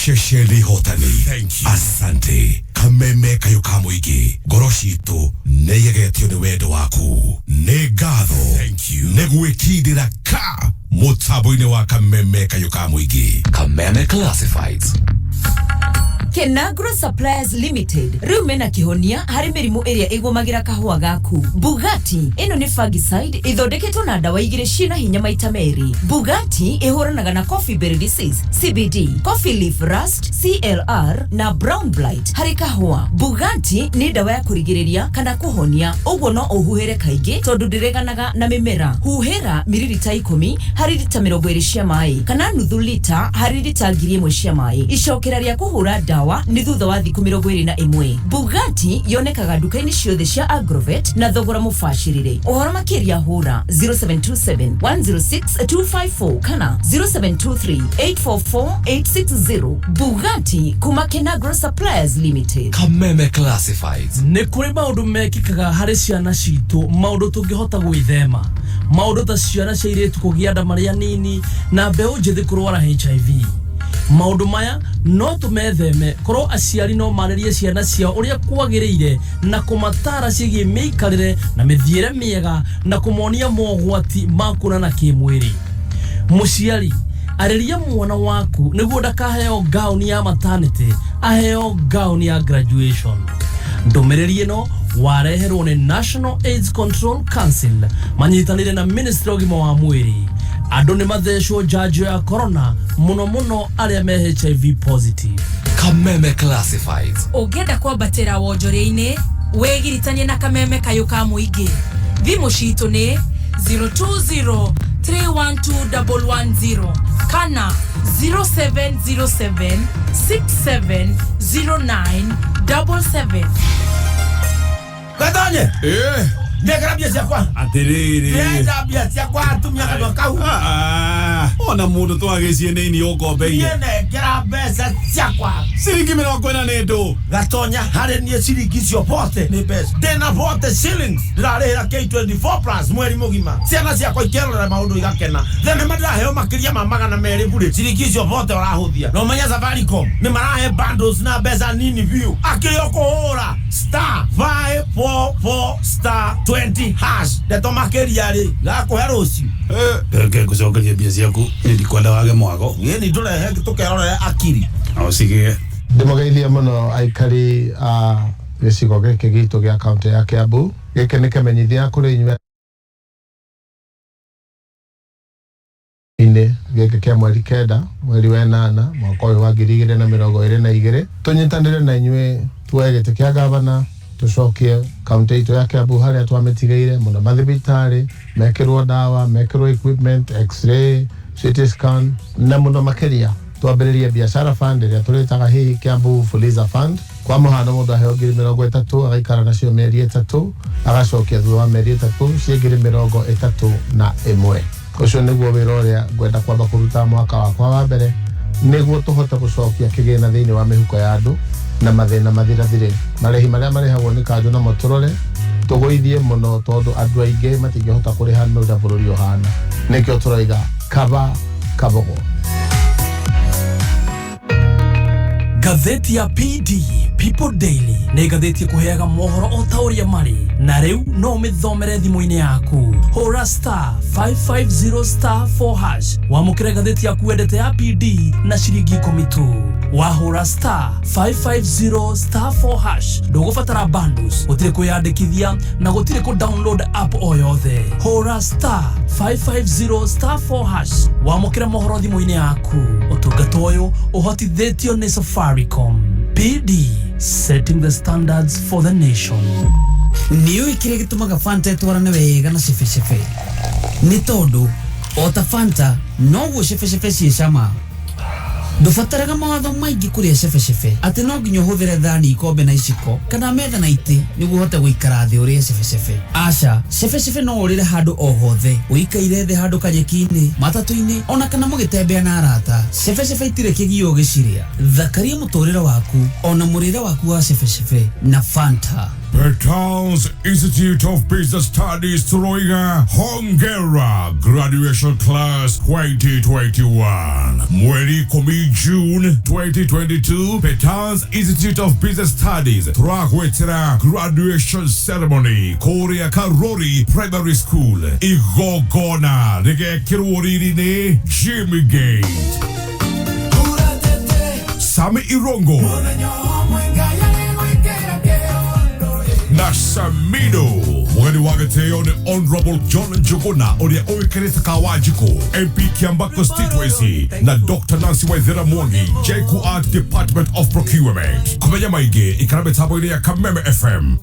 Shesheli hotani. Thank you. Asante. Kameme kayo kamuigi. Goroshito. Neyegetio ni wedo waku. Negado. Thank you. Neguekidira ka. Mutabu ine wa kameme kayo kamuigi. Kameme Classifieds. Kenagro Suppliers Limited rumena kihonia hari mirimu area igũmagira kahua gaku. Bugatti ino ni fungicide ithondeketwo na dawa igire ciina hinya maita meri. Bugatti ihuranaga na coffee berry disease, CBD, coffee leaf rust, CLR na brown blight hari kahua. Bugatti ni dawa ya kurigiriria kana kuhonia, uguo no uhuhere kaingi tondu ndireganaga na mimera. Huhera mililita 10 hari lita 20 cia mai kana nuthu lita hari lita 1,000 cia mai. Icokera ria kuhura dawa ni thutha wa thiku 21. Bugatti yonekaga duka-ini ciothe cia Agrovet na thogora mubashirire. Uhoro makiria hura 0727 106 254 kana 0723 844 860. Bugatti kuma Kenagro Suppliers Limited. Kameme Classifieds. Nĩ kũrĩ maũndũ mekĩkaga harĩ ciana citũ, maũndũ tũngĩhota gwĩthema. Maũndũ ta ciana cia airĩtu kũgĩa nda marĩ anini na mbeũ njĩthĩ kũrwara HIV. Maũndũ maya no tũmetheme korwo aciari no marĩrie ciana ciao ũrĩa kwagĩrĩire na kũmatara ciĩgiĩ mĩikarĩre na mĩthiĩre mĩega na kũmonia mogwati ma kũonana kĩmwĩrĩ. Mũciari Arĩria mwana waku nĩguo ndakaheo gown ya maternity, aheo gown ya graduation. Ndũmĩrĩri ĩno wareherwo nĩ National AIDS Control Council manyitanĩire na Ministry of Ũgima wa Mwĩrĩ. Andũ nĩ mathecwo njanjo ya corona mũno arĩa me HIV positive. Kameme Classifieds. Ũngĩenda kwambatĩra wonjoria-inĩ, wĩgiritanie na kameme kayũ ka mũingĩ. Thimũ citũ nĩ 020-312-110 kana 0707-6709-77. Gatanye! Ndekera bia ciakwa. Atiriri. Ndenda bia ciakwa atumia kadwa kau. Ona mundu twagĩcie nini ũkombeire. Ndekera mbeca ciakwa. Ciringi 40 nĩ ndũ. Gatonya harĩ niĩ ciringi cio bote nĩ mbeca. Ndĩna bote shillings. Ndĩrarĩhĩra K24 plus mweri mũgima. Ciana ciakwa ikerorera maũndũ igakena. Thenema ndĩraheo makĩria ma 200 burĩ. Ciringi cio bote ũrahũthia. Na ũmenya Safaricom nĩ marahe bundles na mbeca nini view. Akĩrĩ kũhũra *544*20 hash. Ndeto makĩria rĩ. Gakũhe rũciũ. Keke kucokeria bia ciaku ndikwenda wage mwago. Ni ndũrehe tũkerorera akiri. Ausigie. Ndĩmũgeithie mũno aikari a gĩcigo gĩkĩ gitũ gĩa kaunti ya Kiambu. Gĩkĩ nĩ kĩmenyithia kũrĩ inyuĩ gĩkĩ kĩa mweri 9 mweri wa 8 mwaka ũyũ wa 2022 tũnyitanĩre na inyuĩ tuoye gĩtĩ kĩa gavana tucokie kaunti itũ ya Kiambu harĩa twamĩtigeire mũno mathibitarĩ mekĩrwo ndawa mekĩrwo equipment x-ray CT scan na mũno makĩria twambĩrĩrie biashara fund ĩrĩa tũrĩtaga hihi Kiambu Fuliza Fund. Kwa mũhano mũndũ aheo 30,000 agaikara nacio mĩeri 3 agacokia thutha wa mĩeri 3 ciĩ 31,000. Ũcio nĩguo wĩra ũrĩa ngwenda kwamba kũruta mwaka wakwa wa mbere nĩguo tũhote gũcokia kĩgĩna thĩinĩ wa mĩhuko ya andũ na mathĩna mathirathire. Marĩhi marĩa marĩhagwo nĩ kanjũ na mũtũrore tũgũithie mũno tondũ andũ aingĩ matingĩhota kũrĩha nĩ ũrĩa bũrũri ũhana. Nĩkĩo tũroiga kaba kabogo. Gatheti ya PD People Daily nĩ gatheti kũheaga mohoro o ta ũrĩa marĩ na rĩu no ũmĩthomere thimũ-inĩ yaku. Hũra *550*4# wamũkĩre gatheti yaku wendete ya PD na ciringi 10 tu. Wahũra *550*4# ndũgũbatara bundles, gũtirĩ kwĩyandĩkithia na gũtirĩ kũ-download app o yothe. Hũra *550*4# wamũkĩre mohoro thimũ-inĩ yaku. Ũtungata ũyũ ũhotithĩtio nĩ Safaricom. PD, setting the standards for the nation. Niyo ikire gitumaga Fanta twarane wega na cefe. Ni tondu o ta Fanta no go cefe cie cama. Ndubataraga mawatho maingĩ kũrĩa cefe atĩ no nginya ũhũthĩre thani ikombe na iciko kana metha na itĩ nĩguo ũhote gũikara thĩ ũrĩa cefe. Aca cefe no ũrĩre handũ o hothe, ũikaire thĩ handũ kanyeki-inĩ, matatũ-inĩ ona kana mũgĩtembea na arata. Cefe itirĩ kĩgio gĩciria. Thakaria mũtũrĩre waku ona mũrĩre waku wa cefe na Fanta. Petals Institute of Business Studies Troiga Hongera Graduation Class 2021 Mweri Komi June 2022 Petals Institute of Business Studies Tragwetera Graduation Ceremony Korea Karori Primary School Igogona Rege Kirworirine Jimmy Gate Sami Irongo Nasamino Mwani wagateo ni Honorable John Njuguna Oria Oikereta Kawajiko MP Kiamba Constituency na Dr. Nancy Waithera Mwangi JQR Department of Procurement Kumenya maige ikarabe tabo ile ya Kameme FM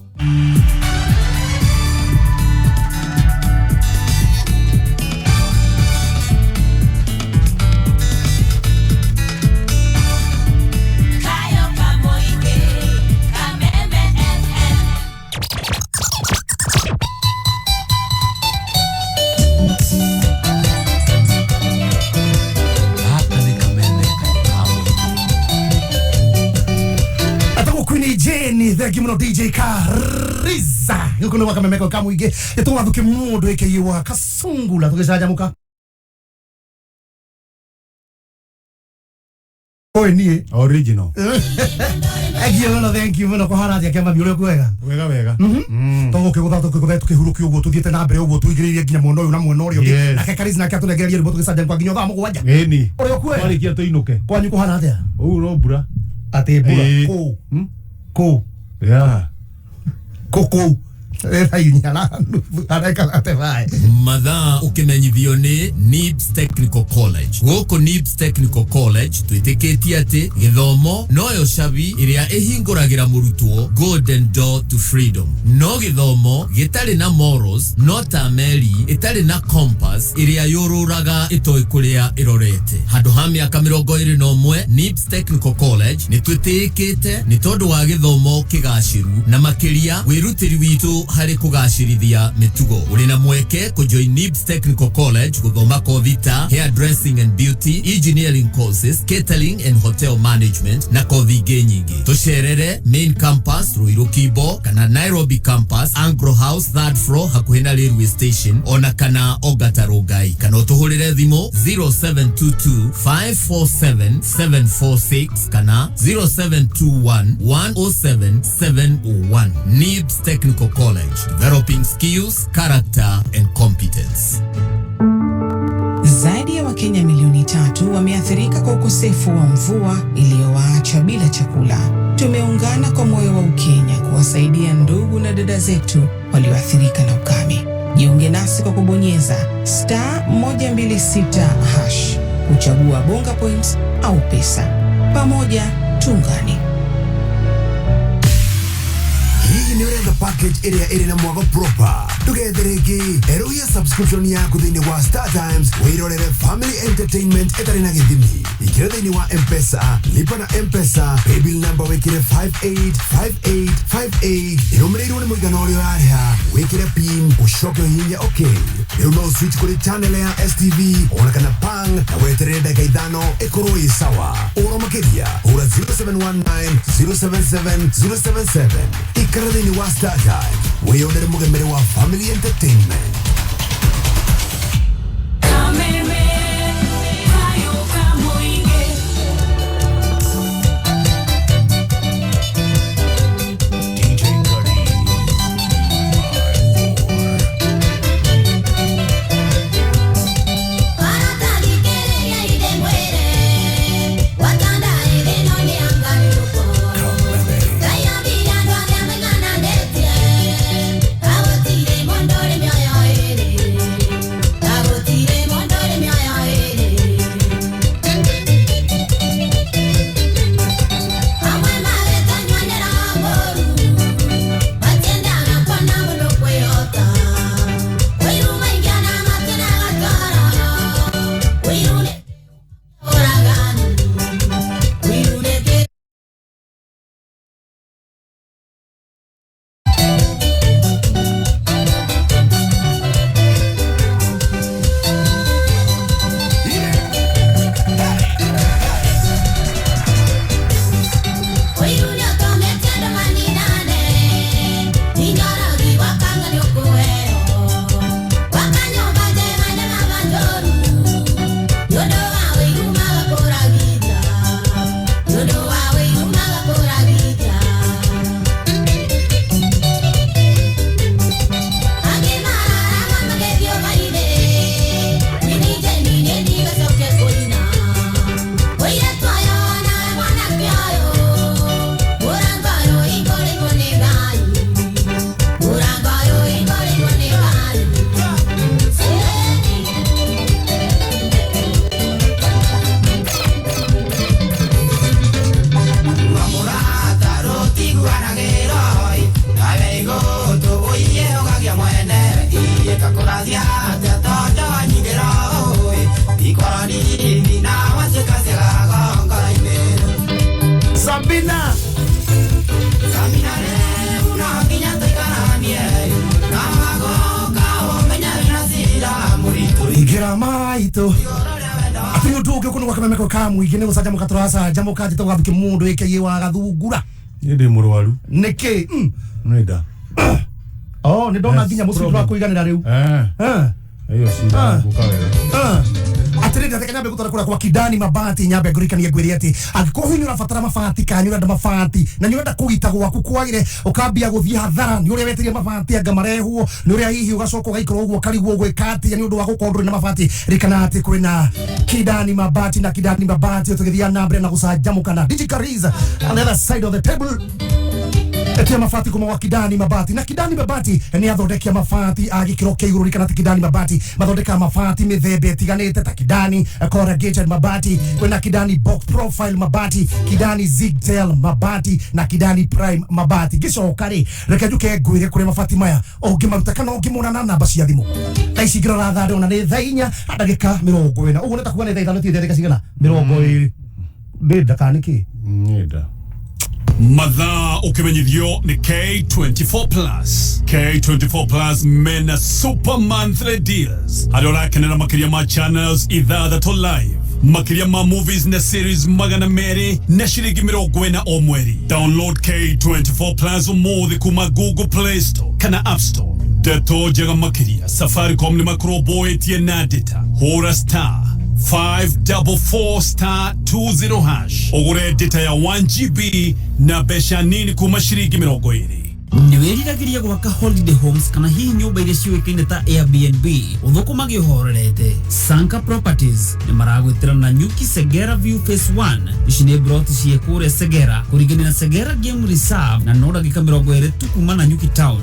Thank you muno DJ Kariza. Yuko no Kameme Kamuige. Gathuki Mundu Wakasungula. Tukicajamuka Oi nie original thank you muno kuharatia kema biolo kwega wega togo kigutha tukihurukio uguo tuthiete na mbere uguo tuigiririe nginya muno uyu na mwena urio ngi nake Karis nake aturegereria ribo tugicaja kwa nginya thaa mugwanja eni urio kwega warikia tuinuke kwanyu kuharatia no mbura ate mbura ko yeah koko mathaa ukimenyithio ni Nibs Technical College. Gũkũ Nibs Technical College twĩtĩkĩtie atĩ gĩthomo noyo cabi ĩrĩa ĩhingũragĩra mũrutwo golden door to freedom. No gĩthomo gĩtarĩ na morals, no ta meri ĩtarĩ na compass ĩrĩa yũrũraga ĩtoĩ kũrĩa ĩrorete. Handũ ha mĩaka 21 Nibs Technical College nĩ twĩtĩkĩte nĩ tondũ wa gĩthomo kĩgacĩru na makĩria wĩrutĩri witũ harĩ kugacirithia mitugo. Uri na mweke kujoin Nibs Technical College guthoma kothi ta hairdressing and beauty, engineering courses, catering and hotel management na kothi ingĩ nyingĩ. Tucerere main campus Ruiru Kibo kana Nairobi campus Angro House 3rd floor hakuhĩ na railway station ona kana Ongata Rongai. Kana utuhurire thimo 0722 547 746 kana 0721 107 701. Nibs Technical College, developing skills, character and competence. Zaidi ya Wakenya milioni 3 wameathirika kwa ukosefu wa mvua iliyowaacha bila chakula. Tumeungana kwa moyo wa Ukenya kuwasaidia ndugu na dada zetu walioathirika na ukame. Jiunge nasi kwa kubonyeza *126# kuchagua bonga points au pesa. Pamoja tuungane. Hii ni urenda package area na mwago proper. Together again, eruia subscription yaku thini wa Star Times, wirorere family entertainment etari na githimi. Ikire thini wa M-Pesa, lipa na M-Pesa, paybill number wikire 585858. Irumirirwo ni muigana urio ariha, wikire pin, ushoke hinya okay. Iru no switch kuri channel ya STV, ona kana pang, na weterere ndagika ithano ikorwo i sawa. Oro makiria, ura 0719 077 077. Ikara thini wa Star Times, wiyonere mugemere wa family entertainment. Mwigine gucaja mukaturasa jambo kaje to Gathuki Mundu Wakasungula ndi murwaru niki nenda oh ni ndona nginya muciru wa kuiganira riu iyo cira ngukawega atirega Ndira tekanya be gutara kwa Kidani Mabati nyambe ngurikania ngwiri ati angiko hinyu rafatara mabati kanyu renda mabati na ni renda kugita gwaku kwagire ukambia guthie hathara ni uria wetirie mabati anga marehwo ni uria hihi ugacoka ugaikora uguo karigwo gwikati ni undu wa gukondro na mabati rikana ati kwina Kidani Mabati na Kidani Mabati tugithia nambre na gucanjamukana digikariza on the other side of the table. Etia mafati kuma wa Kidani Mabati na Kidani Mabati ni athondekia mafati agikiro kia iguru rikana Kidani Mabati mathondeka mafati mithembe itiganite ta Kidani corrugated mabati kwina Kidani box profile mabati Kidani zigzag mabati na Kidani prime mabati gicoka ri reke njuke ngwire kuri mafati maya ungimaruta kana ungimona na namba cia thimu ta icigira ratha ndona ni thainya ndagika 40 uguo neta kuga ni thaithano ti ndeka cigana 20 bida kaniki Nida. Mathaa ukimenyithio ni K24 Plus. K24 Plus mena super monthly deals. Hadola kenera makiria ma channels ithathatũ live. Makiria ma movies na series magana meri na shiringi 40 o mweri. Download K24 Plus umuthi kuma Google Play Store kana App Store. Deto jaga makiria Safaricom ni makroboe tie na data. Hora star 544*20 hash. Ogure data ya 1GB na besha nini kuma shiringi 20. Niwiriragiria gwaka holiday homes kana hihi nyumba iria ciuikaine ta Airbnb uthũkũmage ũhorerete. Sanka Properties ni maragwĩtĩra na Nyuki Segera View Phase 1 ici nĩ broti ciekũrĩa Segera kũringana na Segera Game Reserve na no ndagĩka 20 tu kuma na Nyuki Town.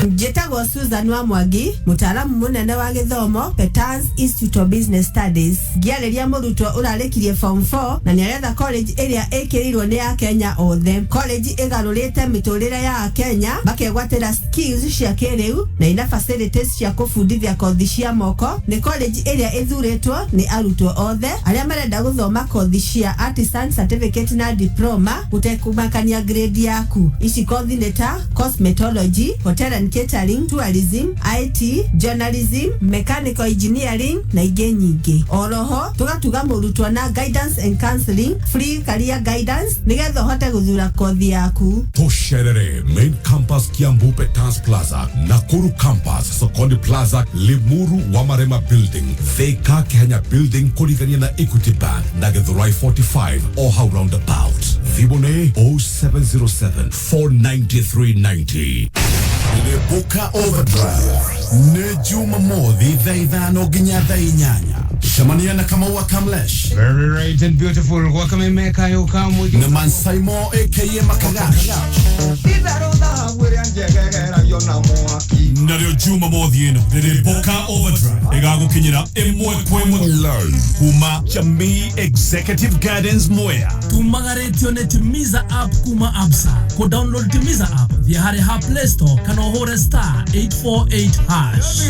Njĩtagwo Susan wa Mwangi, mutaalamu munene wa gĩthomo Petans Institute of Business Studies. Ngĩarĩria mũrutwo ũrarĩkirie form 4 na nĩaretha college ĩrĩa ĩkĩrĩirwo nĩ ya Kenya othe. College ĩgarũrĩte mĩtũrĩre ya Kenya makegwatĩra skills cia kĩrĩu na ina facilities cia kũbundithia kothi cia moko. Nĩ college ĩrĩa ĩthurĩtwo nĩ arutwo othe arĩa marenda gũthoma kothi cia artisan certificate na diploma gũtekumakania grade yaku. Ici kothi nĩ ta cosmetology, hotel and catering, tourism, IT, journalism, mechanical engineering na ingĩ nyingĩ. Oroho tugatuga mũrutwo na guidance and counseling, free career guidance nigetha ũhote gũthura kothi yaku. Tosherere main campus Kiambu Petans Plaza, Nakuru campus Sokoni Plaza, Limuru Wamarema building, Thika Kenya building kurigania na Equity Bank na Githurai 45 or how roundabout. Vibone 0707 49390. Buka Overdrive ne Jumamothi thaa ithano nginya thaa inyanya. Shamania na Kamau Kamlesh, very right and beautiful kwa kamemeka yo kamu na Mansaimo aka Makagash. Nario Jumamothi ino nĩ Buka Overdrive ĩgagũkinyĩra ĩmwe kwa ĩmwe live kuma Jamii Executive Gardens Mwea. Tumagaretio nĩ Timiza app kuma Absa. Ko download Timiza app via hare ha Play Store kana hore star 848 hash.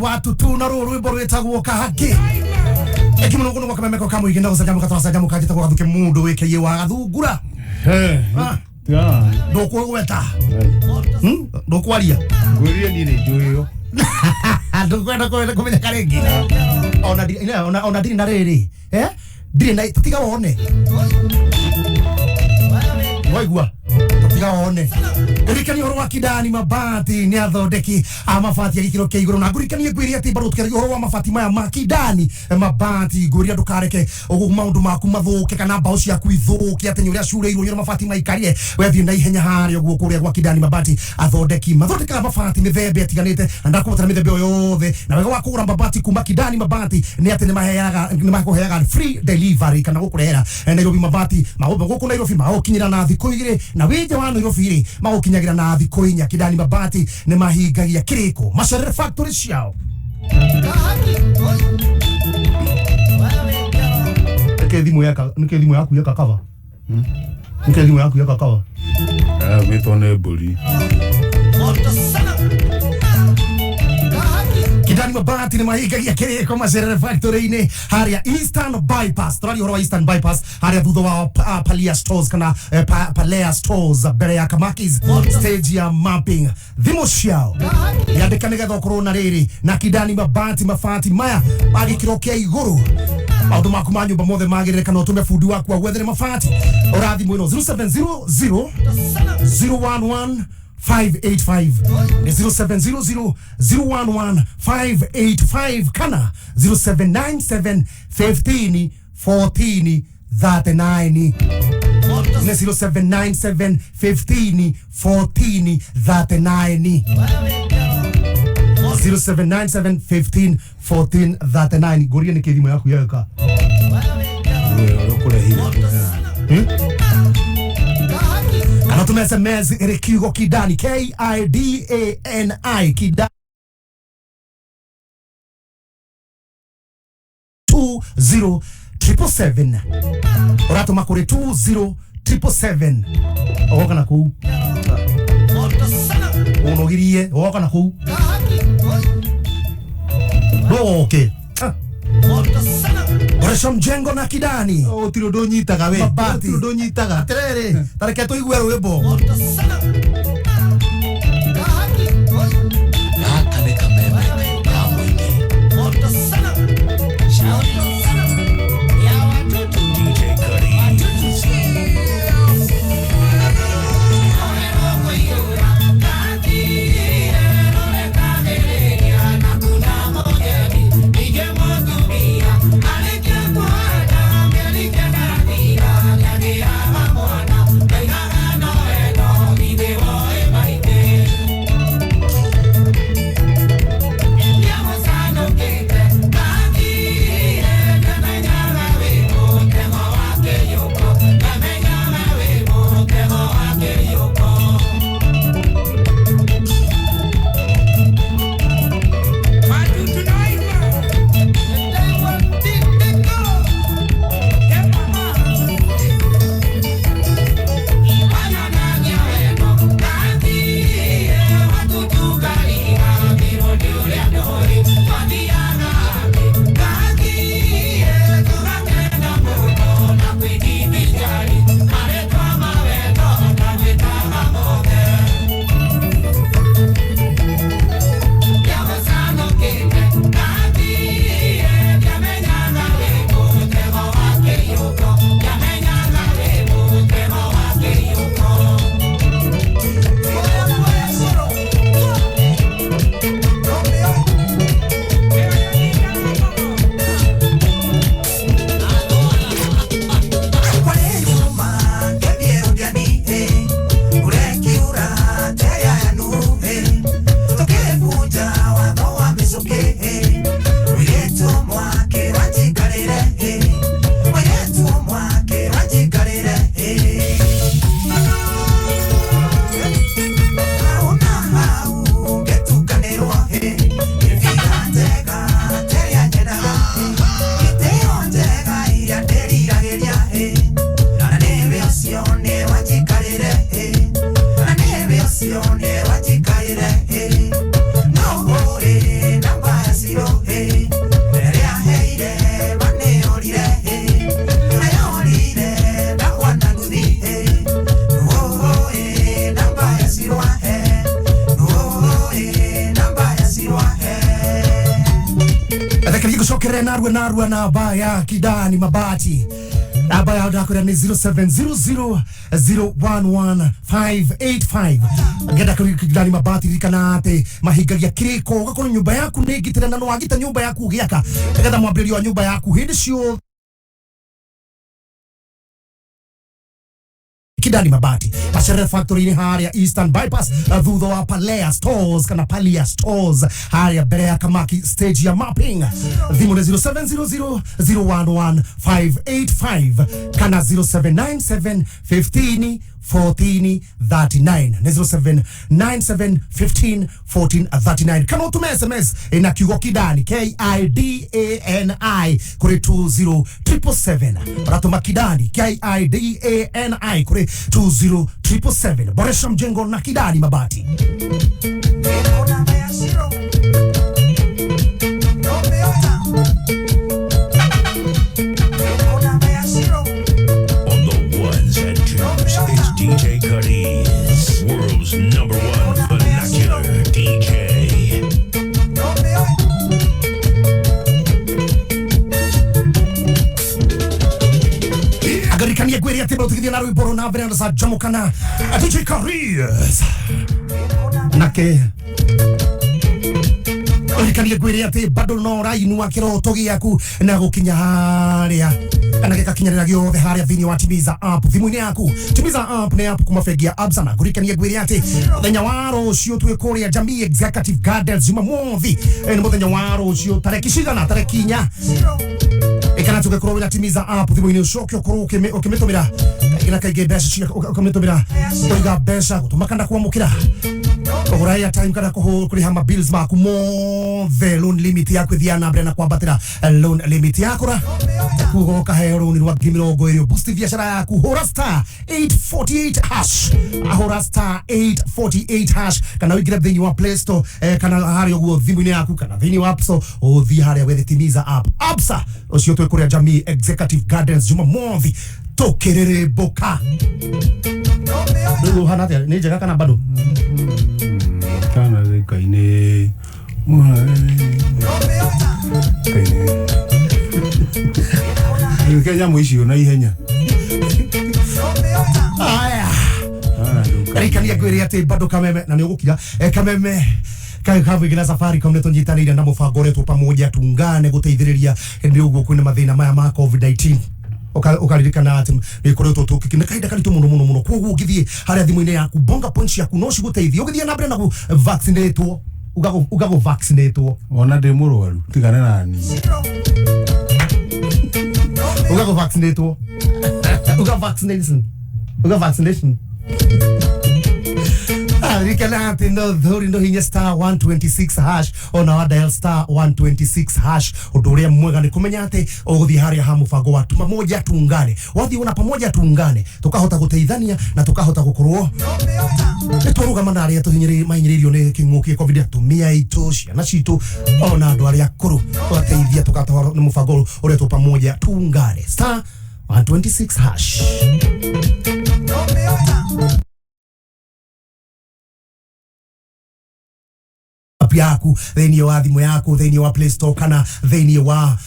watu tu na rwĩmbo rwĩtagwo kahaki ekimuno kuno wakamemeko kama igenda gusajamu katwasajamu kajita kwa Gathuki Mundu Wakasungula wa Gathungura ndoko gweta ndokwaria Ngũria ni njuyo ndokwenda kumenya karengi ona ndiri na riri ndiri na tiga wone waigua tiga wone gurikani horo wa kidani mabati ni athondeki amabati ya gikiro kia iguru na gurikani ngwiri ati baro tukari horo wa mabati maya makidani mabati guria ndukareke maundu maku mathuke kana mbao ciaku ithuke ati nyuria cureirwo nyuria mabati maikarie wethi na ihenya hari oguo kuria gwa kidani mabati athondeki mathondeka mabati mithembe atiganite ndakubutana mithembe yothe na wega wa kugura mabati kuma kidani mabati ni ati ni makuheaga free delivery kana gukurehera Nairobi mabati magobe guku Nairobi maokinyira na thikũ igĩrĩ na wĩnja wa Nairobi rĩ magokinyagira na thikũ inya kidani mabati ni mahingagia kiriko macerere factory ciao Nikethimu yaku yaka cover Nikethimu yaku yaka cover mitone mburi kidani mabati ni mahingagia kiriko macerere factory-inĩ haria Eastern Bypass turari horo wa Eastern Bypass haria thutha wa Palia Stores kana Palea Stores mbere ya Kamakis stage ya mapping thimu ciao yandĩka nĩgetha ũkorwo na rĩrĩ na kidani mabati mabati maya magĩkĩro kia igũrũ maũndũ maku ma nyũmba mothe magĩrĩre kana ũtũme fundi waku agwethere mabati ũrathimũ ĩno 0700 011 585 0700 011 585 kana 0797 15 14 39 0797 15 14 39 0797 15 14 39 goria ni kithimo yaku yaka kana tume SMS Kigo Kidani KIDANI Kidani 20777 orato makore 20777 oka na ku onogirie oka na ku okay Boresha mjengo na kidani tiro ndonyitaga we tiro ndonyitaga aterere tareke tuigue rwĩmbo Tuendelee narua na baya kidani mabati. Namba ya udakura ni 0700011585. Agenda kidani mabati rikanate mahiga ya kiriko ugakora nyumba yaku nigitira na no wagita nyumba yaku giaka. Agenda mwambĩrĩrio wa nyumba yaku hindi cio kidani mabati Pashere Factory ni haria Eastern Bypass thutha wa Palea Stores kana Palia Stores haria mbere ya Kamaki stage ya mapping thimu ni 0700011585 kana 0797151439 ni 0797151439 kana utume SMS ina kiugo kidani KIDANI kuri 20777 ratuma kidani KIDANI kuri 20777 boresha mjengo na kidani mabati. On the ones and twos, it's DJ Cuddy's world's number one vernacular DJ. Agarikania gweri ati bro tukithia na rwĩmbo na mbere sa jamukana DJ Cuddy's nake agarikania gweri ati bado no rainua kiroto giaku na gukinya haria kana gikakinyarira giothe haria thini wa Timiza app thimu-ini yaku. Timiza app ni app kuma fegia absana gurikania gweri ati muthenya wa rucio twikuria Jamii Executive Gardens Jumamothi ni muthenya wa rucio tareki cigana tareki 4 ikana tugekorwo na Timiza app thimu-ini ucoke ukorwo ukimetumira kaigina kaige mbeca ukimetumira kuiga mbeca gutumakanda kwamukira kugura ya time kana kuriha ma bills maku mothe loan limit yaku thia na mbere na kwambatira loan limit yakura kugoka hero ni rwa gimirongo irio boost biashara yaku hora star 848 hash hora star 848 hash kana wigira thini wa Play Store kana hari oguo thimu-ini yaku kana thini wa App Store uthi haria wethe Timiza app absa ucio twikuria Jamii Executive Gardens Jumamothi tukirire boka ndio hana ni njega kana bado kana kaine Kenya muicio na ihenya aya rikania gwiri ati bado kameme na ni ugukira kameme kavigina safari kwa mneto njitanire na mufango uretwo pamoja tungane guteithiriria ndi uguo kwina mathina maya ma COVID-19 ukaririkana ati nikoretwo tukikina kaida karitu muno kwoguo ugithie haria thimu-ini yaku bonga punch yaku no ciguteithia ugithie na mbere na ku vaccinatwo ugago vaccinatwo ona ndi murwaru tigane nani ugago vaccinatwo uga vaccination rikana ati no dhuri no hinya star 126 hash ona wa dial star 126 hash uduria mwega ni kumenya ati uguthi haria ha mufango wa pamoja tuungane wathi una pamoja tuungane tukahota guteithania na tukahota gukorwo twaruga manari atuhinyiri mahinyiririo ni kinguki covid atumia itu ciana citu ona andu aria akuru twateithia tukatwara ni mufango uretwo pamoja tuungane star 126 hash yaku theni wa thimu yaku theni wa Play Store kana theni wa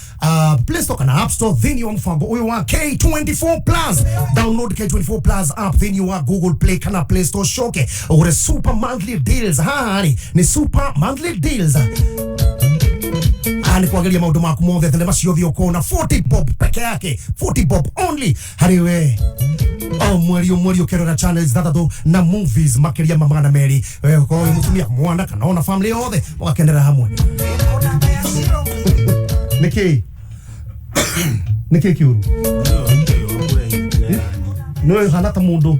Play Store kana App Store theni wa mfango uyu wa K24 Plus download K24 Plus app theni wa Google Play kana Play Store shoke ugure super monthly deals hani ni super monthly deals ani kuangalia maundu maku mothe thenema ciothe ukona 40 bob peke yake 40 bob only hariwe mweri ukerora channels thatatu na movies makiria mamana meri kwa mutumia mwana kana ona family yothe wakendera hamwe niki kiuru no hanata mundu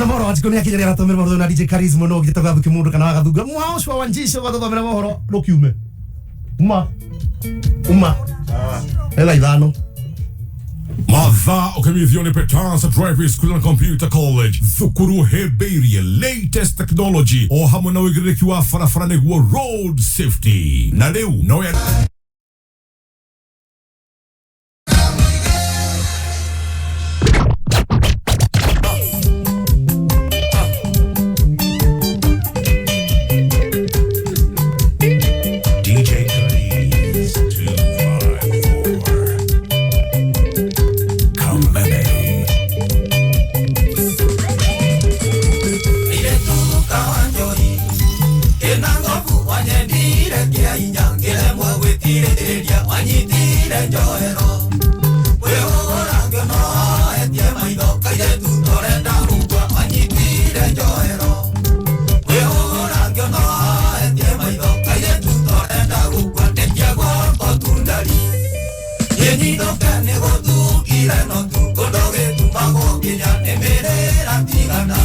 moro atiko ni akinyira atomera moro na DJ Charisma no gita Gathuki Mundu kana Gathuga mwao shwa wanjisho gathomera mohoro rukiume uma ela ivano Matha ukimithio Petans Driving School and Computer College thukuru heberia latest technology o hamwe na wigiriki wa farafara niguo road safety na leo no ya ya inyangire mwagwitireria wanyitire njohero wehora ngeno etie maitho kaire tutorenda rugwa wanyitire njohero wehora ngeno etie maitho kaire tutorenda rugwa ndekia gwako tundari yenyithoka niguthukire no tukundoge tumago kinya nemerera tigana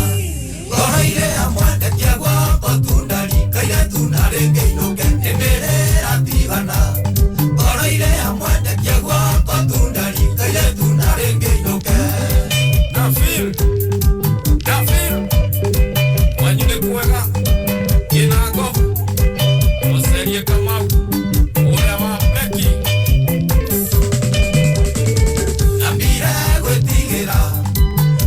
Koraire amwende kiagwa patundari kaire tunarenge inoke nemerera tigana Koraire amwende kiagwa patundari kaire tunarenge inoke Dafir wanyude kuweka kinago oserie kamau ora wa beki Nambire gwetigira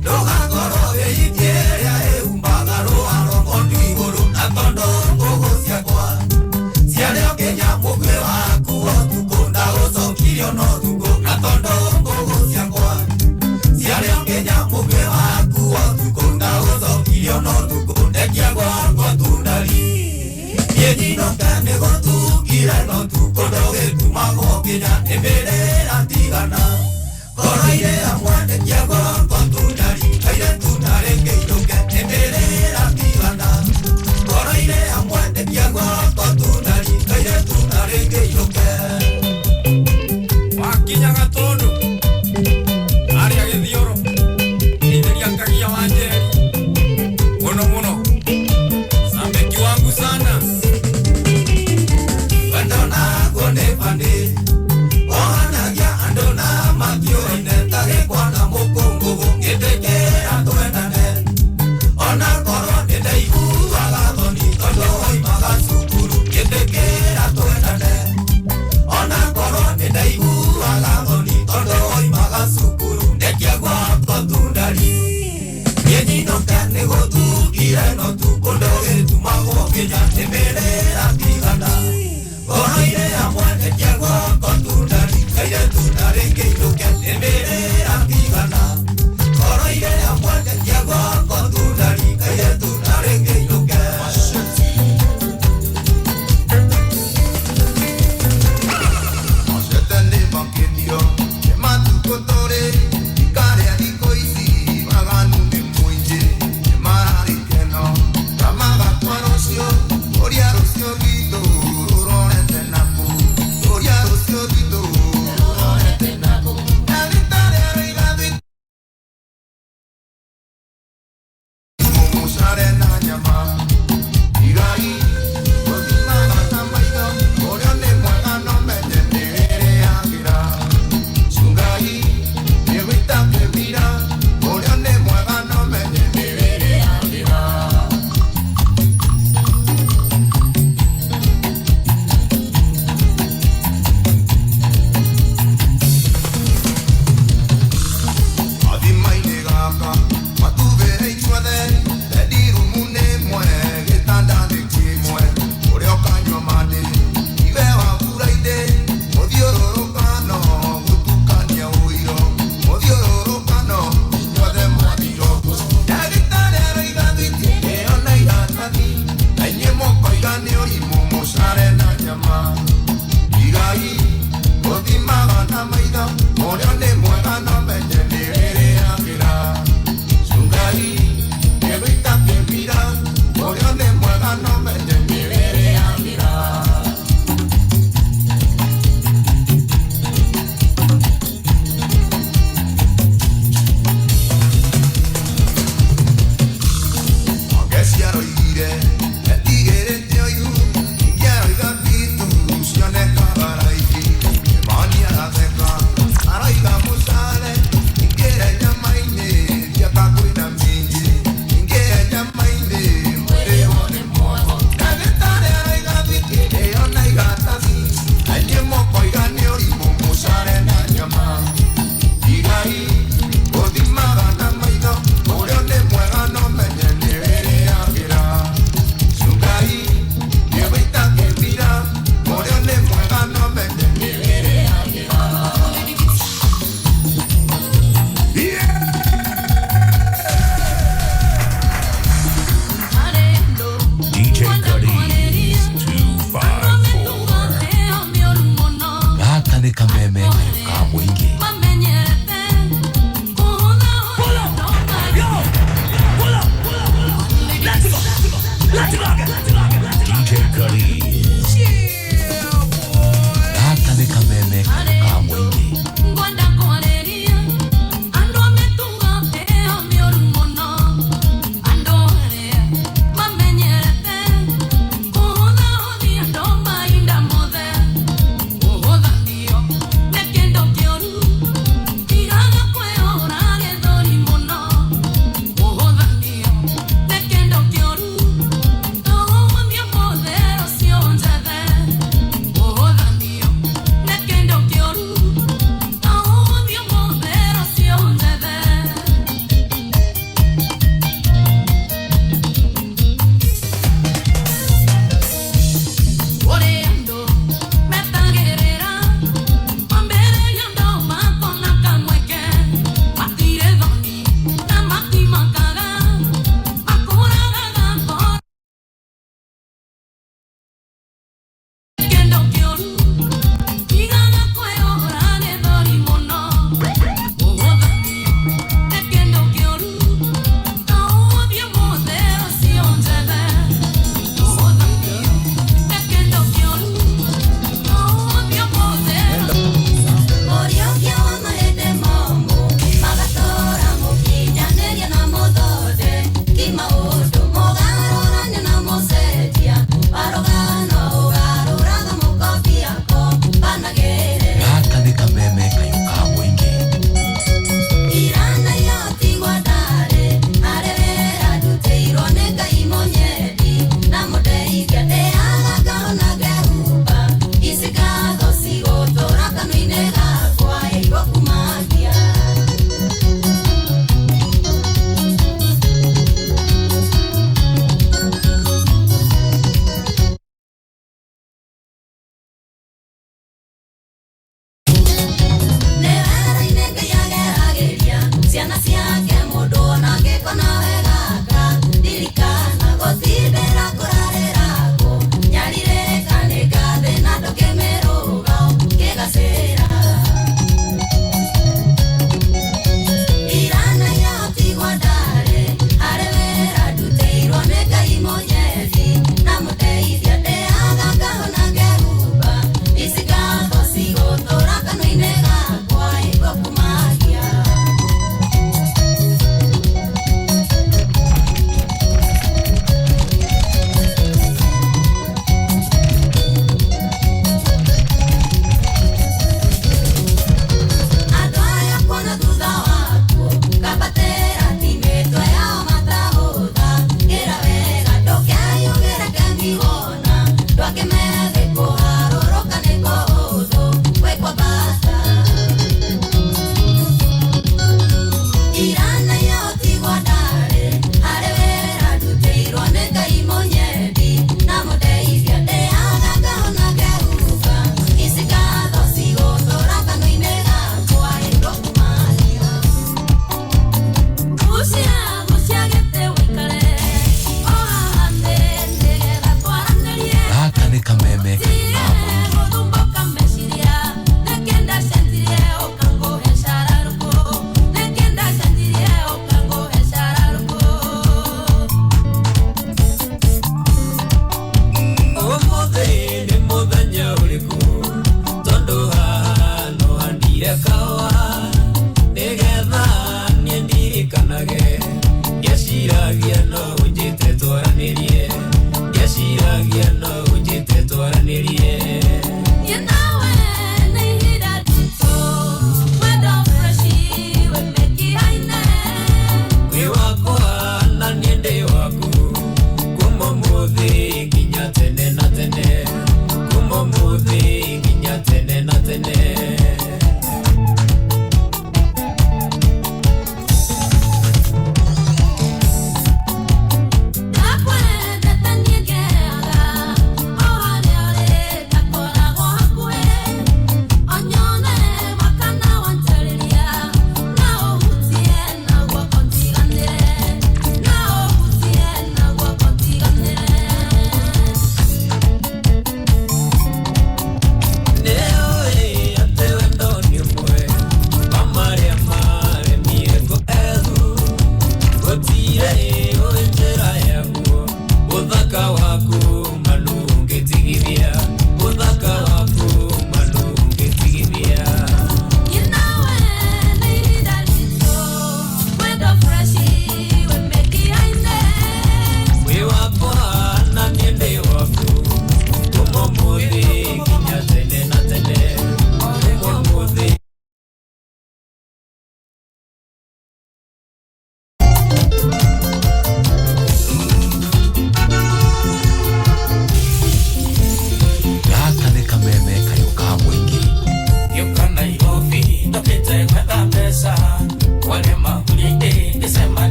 ndogakoro beitieria eumagaro aromondu iguru na tondo ngogo ciakwa ciareo kenya mugwe waku otukunda ucokirio no tuko na tondo ngogo ciakwa ciareo kenya mugwe waku otukunda ucokirio no tuko ndekia gwako tundari yenyinoka nigutukire no tuko ndogetumago kinya nemerera tigana Koraire amwende kiagwa patundari kaire tunarenge inoke nemerera tigana Koraire amwende kiagwa patundari kaire tunarenge inoke Wakinya gatondo aria githioro itheria kagia wanjeri muno sambeki wangu sana Wendona gone pande Ohanagia andona magio inetage kwana mukungugu Ngiteke atwendane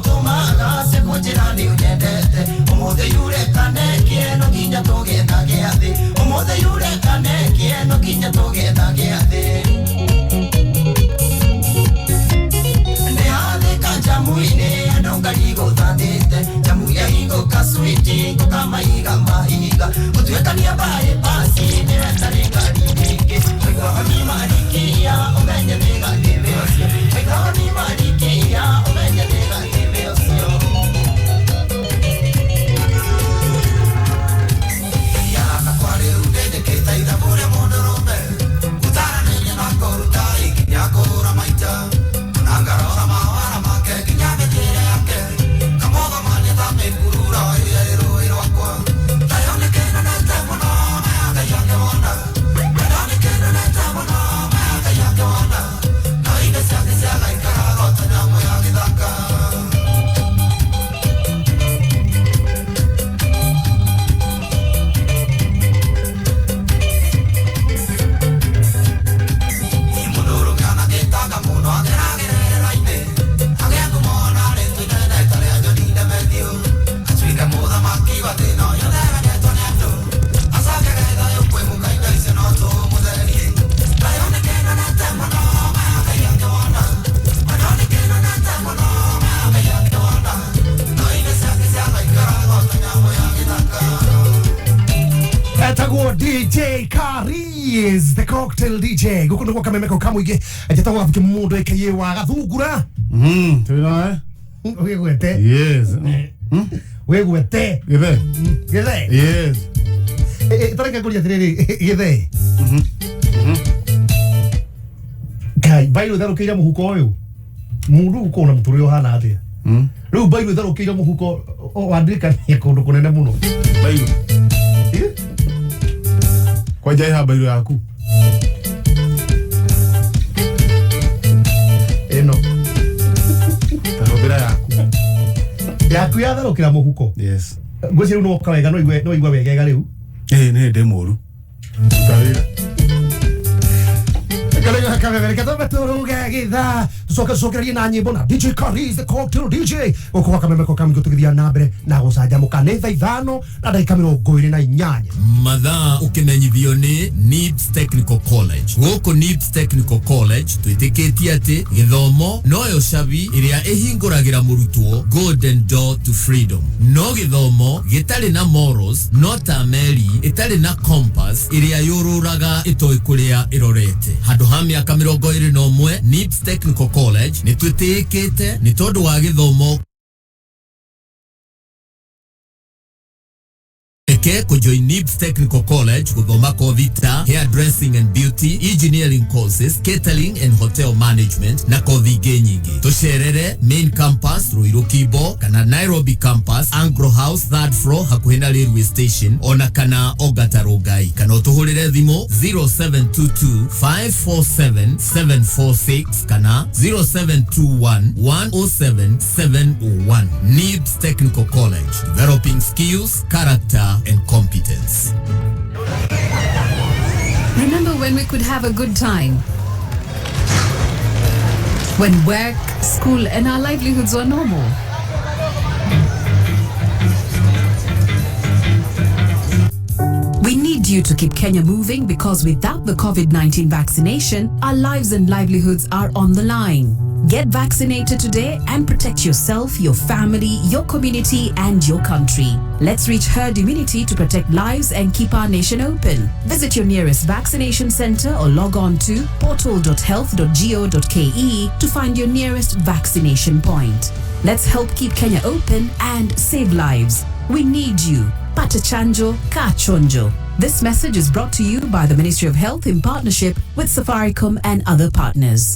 Tumaga, se kujira ni unyende maiga maiga Utuekania bae basi Nirenda ningari niki Wega ni marikia Umenye niga niveosio Wega ni marikia Umenye niga niveosio Yaka kware udede Keta ida bure mondorome Utara nenye nako utai Kinyako ura maita Nangaro hama wara make Kinyame tere yake Kamoga mani dame kurura Iro iro akwa Tayone kena nete mono Meaga yake wana Tayone kena nete mono Meaga yake wana Naide siake siaga ikarago Tanyamo ya gidaka DJ Karis, the cocktail DJ. Gũkũ nĩguo kamemeko kamũingĩ njĩtagwo Gathuki Mundu wa Wakasungula. Tũrĩ Wĩgwete. Yes. Wĩgwete. Gĩthĩ. Gĩthĩ. Yes. Tareke kũria atĩrĩrĩ gĩthĩ. Kai, bairo itharũkĩire mũhuko ũyũ. Mũndũ gũkorwo na mũtũrĩre ũhana atĩa. Rĩu bairo itharũkĩire mũhuko wandĩkania kũndũ kũnene mũno. Bairo. Kwa jai ha bairo yaku. Eno. Tahobera yaku. Yaku yatharũkĩra mũhuko. Yes. Ngwĩciria rĩu no kawega no igua wegega rĩu. Nĩ ndĩ mũru. Tawĩra. Galega kamera katome turuge githa tucokererie na nyimbo na DJ Karis, the cocktail DJ gũkũ kamemeko kamũingĩ tũgĩthia na mbere na gũcanjamũka nĩ thaa 5 na ndagĩka 28 mathaa ũkĩmenyithio nĩ NIBS Technical College. Gũkũ NIBS Technical College twĩtĩkĩtie atĩ gĩthomo noyo cabi ĩrĩa ĩhingũragĩra mũrutwo golden door to freedom. No gĩthomo gĩtarĩ na morals, no ta meri ĩtarĩ na compass ĩrĩa yũrũraga ĩtoĩ kũrĩa ĩrorete. Handũ ha mĩaka 21 NIBS Technical College nĩ twĩtĩkĩte nĩ tondũ wa gĩthomo Eke kujoin NIBS Technical College gũthoma kothi ta hairdressing and beauty, engineering courses, catering and hotel management na kothi ingĩ nyingĩ. Tũcerere main campus Ruiru Kibo kana Nairobi campus Angro House 3rd floor hakuhĩ na railway station ona kana Ongata Rongai kana ũtũhũrĩre thimũ 0722 547 746 kana 0721 107 701. NIBS Technical College, developing skills, character and competence. Remember when we could have a good time? When work, school and our livelihoods were normal? We need you to keep Kenya moving because without the COVID-19 vaccination, our lives and livelihoods are on the line. Get vaccinated today and protect yourself, your family, your community, and your country. Let's reach herd immunity to protect lives and keep our nation open. Visit your nearest vaccination center or log on to portal.health.go.ke to find your nearest vaccination point. Let's help keep Kenya open and save lives. We need you. Pata chanjo, ka chonjo. This message is brought to you by the Ministry of Health in partnership with Safaricom and other partners.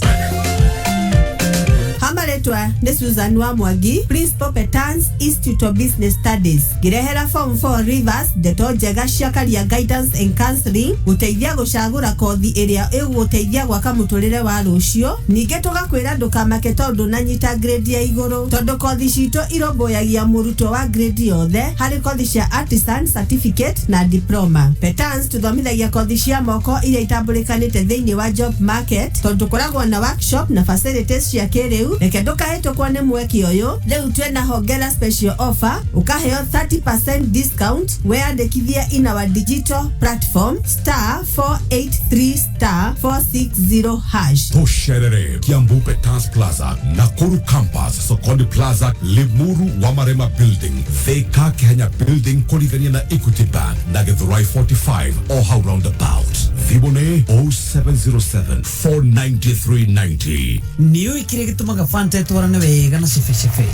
Hamaletwa nĩ Susan wa Mwangi, Principal Petans Institute of Business Studies. Ngĩrehera form 4 Rivers, ndeto njega cia career guidance and counseling, gũteithia gũcagũra kothi ĩrĩa ĩgũteithia gwaka mũtũrĩre wa rũciũ. Ningĩ tũgakwĩra ndũkamake tondũ nanyita grade ya igũrũ, tondũ kothi citũ iromboyagia mũrutwo wa grade yothe harĩ kothi cia artisan, certificate na diploma. Petans tũthomithagia kothi cia moko iria itambũrĩkanĩte thĩinĩ wa job market, tondũ tũkoragwo na workshop na facilities cia kĩrĩu. Reke ndukahitũkwo nĩ mweki ũyũ rĩu twĩna hongera special offer ukaheo 30% discount weyandĩkithie in our digital platform *483*460#. Tosherere Kiambu Petans Plaza, Nakuru Campus, Sokondi Plaza, Limuru Wamarema Building, Theka Kenya Building, Korigania na Equity Bank, Nagithurai 45, or how roundabout. Vibone 0707-49390. Niyo ikire gitumaga Fanta twarane wega na shefe.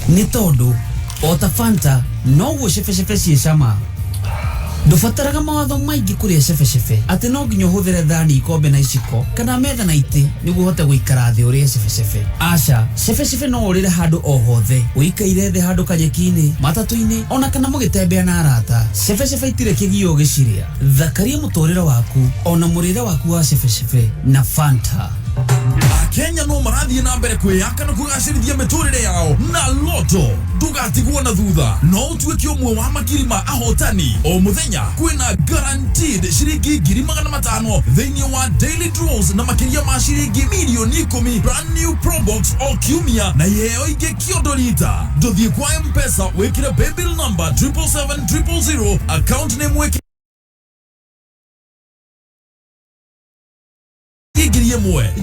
Ni tondu ota Fanta no go shefe ciecama. Ndubataraga mawatho maingĩ kũrĩa shefe atĩ no nginya ũhũthĩre thani ikombe na iciko kana metha na itĩ nĩguo ũhote gũikara thĩ ũrĩa shefe. Aca shefe no ũrĩre handũ o hothe ũikaire thĩ handũ kanyeki-inĩ matatũ-inĩ ona kana mũgĩtembea na arata. Shefe itirĩ kĩgio gĩciria. Thakaria mũtũrĩre waku ona mũrĩre waku wa shefe na Fanta. Kenya no marathie na mbere kwĩyaka na kũgacĩrithia mĩtũrĩre yao na Lotto. Ndũgatigwo na thutha, no ũtuĩke ũmwe wa makiri ma ahotani. O mũthenya kwĩna guaranteed ciringi 500,000 thĩinĩ wa daily draws na makĩria ma ciringi milioni 10 brand new pro box o kiumia na iheo ingĩ kĩondorita. Ndũthiĩ kwa M-Pesa wĩkĩre paybill number 77700 account name wĩkĩre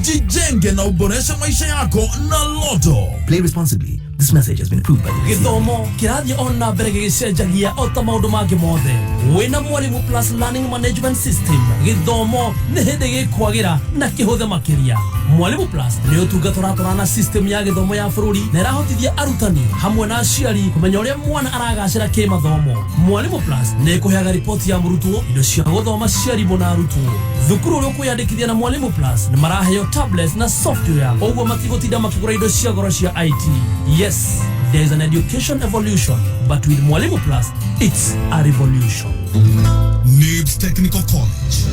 jijenge na uboresha maisha yako na Lotto. Play responsibly. This message has been approved by the Githomo kirathie ona mbere gicenjagia ota maundu mangi mothe. Wina Mwalimu Plus Learning Management System. Githomo ni hindi gikwagira na kihuthe makiria. Mwalimu Plus ni ũtungata na system ya githomo ya bũrũri na ĩrahotithia arutani hamwe na aciari kumenya ũrĩa mwana aragacĩra kĩmathomo. Mwalimu Plus ni ĩkũheaga ripoti ya mũrutwo, indo cia gũthoma cia arimũ na arutwo. Thukuru ũrĩa ũkwĩyandĩkithia na Mwalimu Plus ni maraheo tablets na software, ũguo matigũtinda makĩgũra indo cia goro cia IT. Yes, there is an education evolution, but with Mwalimu Plus, it's a revolution. NIBS Technical College.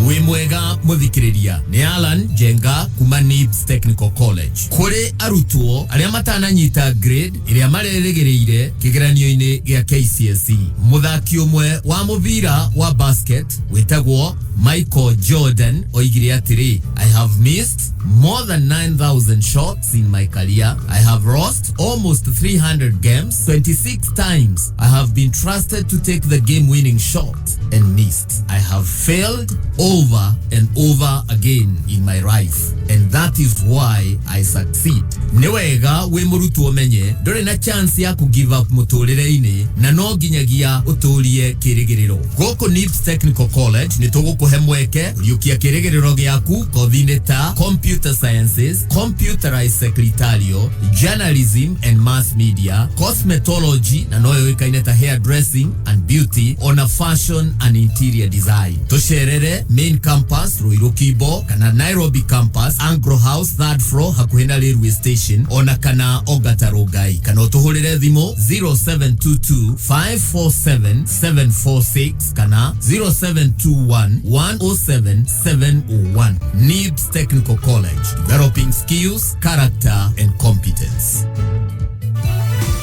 Wimwega muthikiriria ni Alan Jenga kuma NIBS Technical College. Kuri arutwo aria matananyita grade iria marerĩgĩrĩire kĩgeranio-inĩ gĩa KCSE. Muthaki ũmwe wa mũbira wa basket wĩtagwo Michael Jordan oigire atĩrĩ, I have missed more than 9,000 shots in my career. I have lost almost 300 games. 26 times I have been trusted to take the game-winning shot and missed. I have failed over and over again in my life, and that is why I succeed. Niwega we mũrutwo menye ndũrĩ na chance ya give up mũtũrĩre-inĩ na no nginyagia ũtũrie kĩrĩgĩrĩro. Gũkũ NIBS Technical College nĩ tũgũkũhe mweke ũriũkia kĩrĩgĩrĩro gĩaku kothi-inĩ ta Computer Sciences, Computerized Secretarial, Journalism and Mass Media, Cosmetology na no yoĩkaine ta Hairdressing and Beauty, ona Fashion and Interior Design. Tũcerere Main Campus Ruiru Kibo kana Nairobi Campus Angro House 3rd floor hakuhĩ na railway station, ona kana Ogatarogai, kana ũtũhũrĩre thimũ 0722-547-746 kana 0721-107-701. NIBS Technical College, developing skills, character and competence.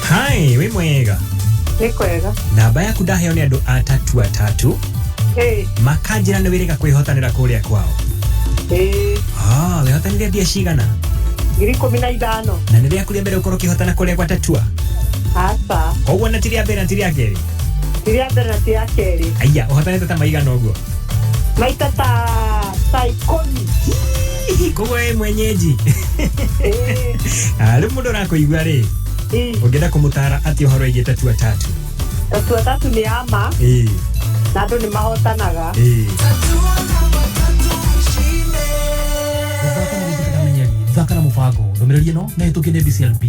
Hi, we mwega. Nikwega. Namba yaku ndaheo nĩ andũ atatu. Hey. Makanjĩra nĩ wĩrĩga kwĩhotanĩra kũrĩa kwao. Wĩhotanĩre mbia cigana? 15,000. Na nĩ rĩaku rĩa mbere ũkorwo ũkĩhotana kũrĩa gwa tatua? Aca. Koguo na ti rĩa mbere na ti rĩa kerĩ? Ti rĩa mbere na ti rĩa kerĩ. Aya, ũhotanĩte ta maigana ũguo? Maita ta 10. Koguo wĩ mwenyeji. Rĩu mũndũ ũrakũigua rĩ, ũngĩenda kũmũtara atĩ ũhoro wĩgiĩ tatua tatu? Tatua tatu nĩ ama na andũ nĩ mahotanaga. Thaka na mũbango ndũmĩrĩri ĩno na ĩtũkĩne BCLB.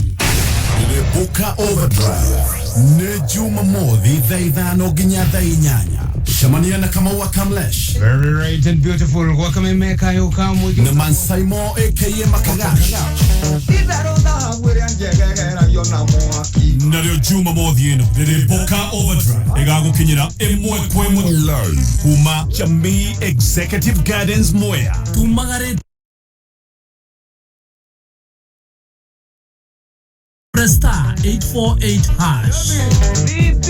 Boka Overdrive nĩ Jumamothi thaa 5 nginya thaa 8. Shamania na Kamau Kamlesh. Very right and beautiful. Wakamemeka yokamu. Na Mansaimo aka Makagash. Na leo Jumamothi ĩno rĩrĩ Boka Overdrive ĩgagũkinyĩra ĩmwe kwa ĩmwe live kuma Jamii Executive Gardens Moya. Tumagare Presta 848#.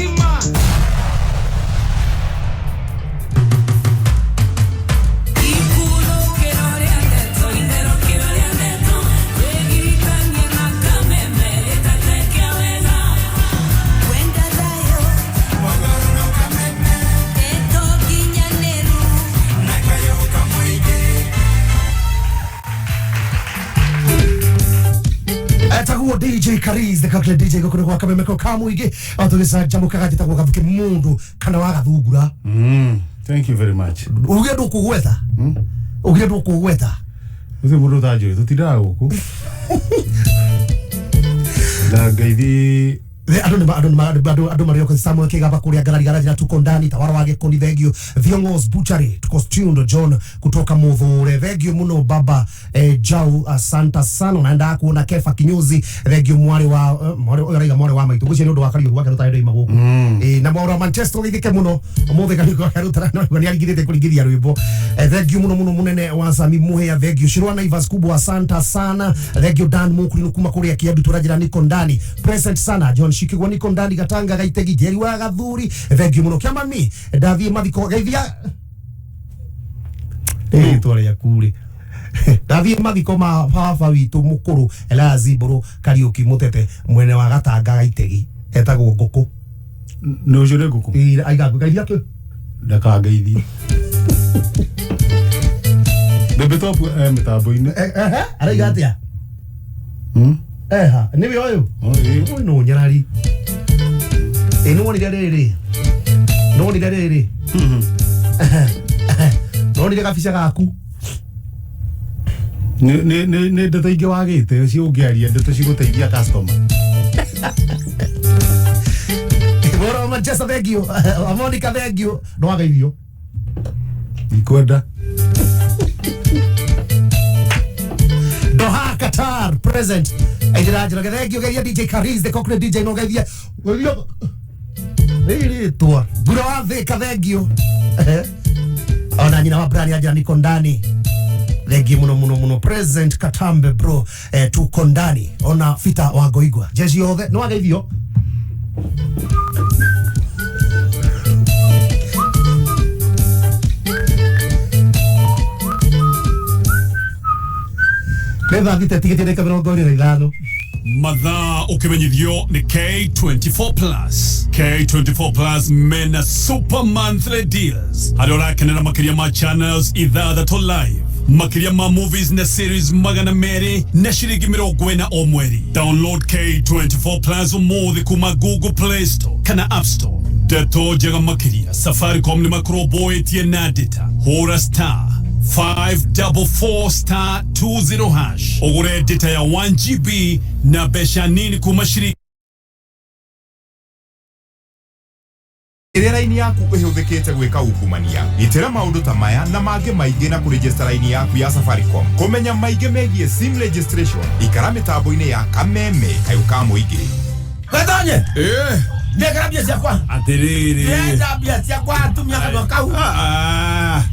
Karis the Kakle DJ gũkũ kwa kamemeko ka mũingĩ tũgĩcanjamũkaga njĩtagwo Gathuki Mundu kana wa Gathungura. Thank you very much. Ugire ndũkũgweta. Ugire ndũkũgweta. Ũthĩ mũndũ ta njũĩ tũtindaga gũkũ. Na ngeithi andũ marĩ okĩ Samuel Kigamba kũrĩa garagara na tuko ndani Tawara wa Gĩkoni thengio Thiong'os Butchery tuko tuned John kutoka Muthure thengio muno baba Jau asanta sana naenda kuona Kefa Kinyuzi thengio mwari wa maitu gucio nĩ ũndũ wa Kariũki gwake rũtaĩ ndoima gũkũ na mwaura Manchester githike muno ũmũthĩ Kariũki arutara no nĩ arigithĩte kũringithia rwĩmbo thengio muno munene wa Sami Muhea thengio Shirwa Naivas kubwa asanta sana thengio Dan Mukuri kuma kũrĩa Kiambu turajira niko ndani present sana John Shikigwa niko ndani Gatanga Gaitegi Jeri wa Gathuri thengio muno kĩama mi ndathie mathiko geithia tore ya kure ndathie mathiko ma baba witũ mũkũrũ Elazi Mbũrũ Kariũki Mũtete mwene wa Gatanga Gaitegi etagwo Ngũkũ no jure Ngũkũ aiga geithia tu ndakangeithie bebe top mitambo-inĩ araiga atĩa nĩwe ũyũ ũyũ no nyarari nĩ wonire rĩrĩ nonire gabica gaku nĩ ndeto ingĩ wagĩte ũcio ũngĩaria ndeto cigũteithia customer Bora Manchester thengio Monica thengio no wageithio ikwenda Doha Qatar present Ejira thengio geithia DJ Karis the Cockney DJ no geithia rĩrĩ twa Gura wa Thika thengio ona nyina wa Brani ajira niko ndani thengio muno present Katambe bro tuko ndani ona Fita wa Ngoigwa jeshi yothe no wageithio Neva vite tiketi de kabino gori rilano Mathaa ukimenyithio ni K24 Plus. K24 Plus mena super monthly deals. Harĩa ũrakenera makĩria ma channels ithathatũ live. Makĩria ma movies na series magana merĩ na ciringi 40 o mweri. Download K24 Plus ũmũthĩ kuma Google Play Store kana App Store. Ndeto njega makĩria Safaricom nĩ makũrũmbũĩtie na data. Hũra star 544*20# ugure data ya 1GB na besha nini kuma shirika Ĩrĩa raini yaku ĩhũthĩkĩte gwĩka ungumania gitĩra maũndũ ta maya na mangĩ maingĩ na kũregister raini yaku ya Safaricom kũmenya maingĩ megiĩ sim registration ikara mĩtambo-inĩ ya kameme kayuka mũingĩ Gatonye Ndekera bia ciakwa atiriri ndenda bia ciakwa atumia kana kau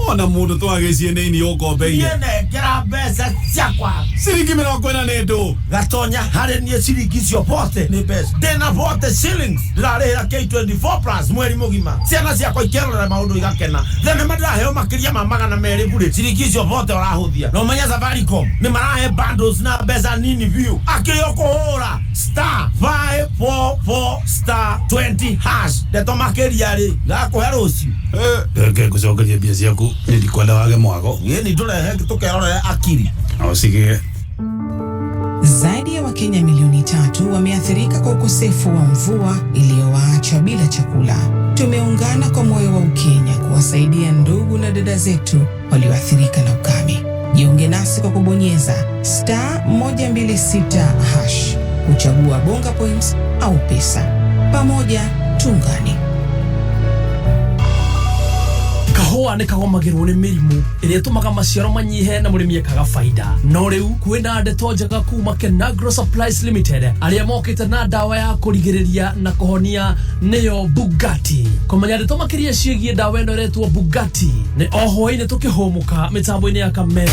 ona mũndũ twagĩcie nĩini ũkombeire ndekera mbeca ciakwa ciringi 40 nĩ ndũ Gatonya harĩ niĩ ciringi icio bote nĩ mbeca ndĩna bote shillings ndĩrarĩhĩra K24 Plus mweri mũgima ciana ciakwa ikerorera maũndũ igakena thenema ndĩraheo makĩria ma 200 bure ciringi icio bote ũrahũthia no menya Safaricom nĩ marahe bundles na mbeca nini view akĩrĩa kũhũra *544*20# ndeto makĩria rĩ gakũhe rũciũ ngũcokeria mbia ciaku nĩ ndikwenda wage mwago ni tũrehe tũkerorera akiri au sige. Zaidi ya Wakenya milioni 3 wameathirika kwa ukosefu wa mvua iliyowaacha bila chakula. Tumeungana kwa moyo wa Ukenya kuwasaidia ndugu na dada zetu walioathirika na ukame. Jiunge nasi kwa kubonyeza *126# kuchagua bonga points au pesa. Pamoja tuungane. Kahũa nĩ kagomagĩrwo nĩ mĩrimũ ĩrĩa ĩtũmaga maciaro manyihe na mũrĩmi ekaga faida. No rĩu kwĩna ndeto njega kuma Kenagro Supplies Limited arĩa mokĩte na ndawa ya kũrigĩrĩria na kũhonia nĩyo Bugatti. Kũmenya ndeto makĩria ciĩgiĩ ndawa ĩno ĩretwo Bugatti nĩ oho-inĩ tũkĩhũmũka mĩtambo-inĩ ya kamere.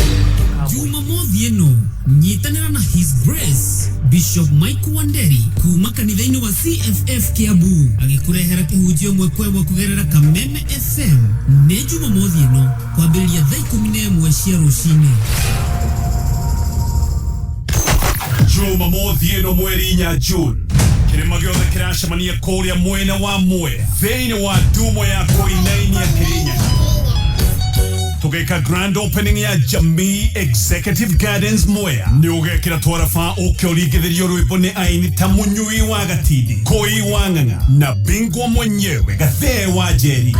Jumamothi ĩno nyitanĩra na His Grace Bishop Mike Wanderi kuma kanitha-inĩ wa CFF Kiambu agĩkũrehera kĩhunjio mwekwe kugerera Kameme FM. Nĩ Jumamothi ĩno kwambĩrĩria thaa 11 cia rũcinĩ. Jumamothi ĩno mweri 4 June kĩrĩma gĩothe kĩracemania kũrĩa mwena wa Mwea thĩinĩ wa ndumo ya Koinainia Kĩrĩnyaga tugeka grand opening ya Jamii Executive Gardens Mwea ni ugekira twarafa ukiorigithirio rwĩmbo ni aini ta Munyui wa Gatidi, Koi wa Ng'ang'a na bingwa mwenyewe Gathee wa Njeri.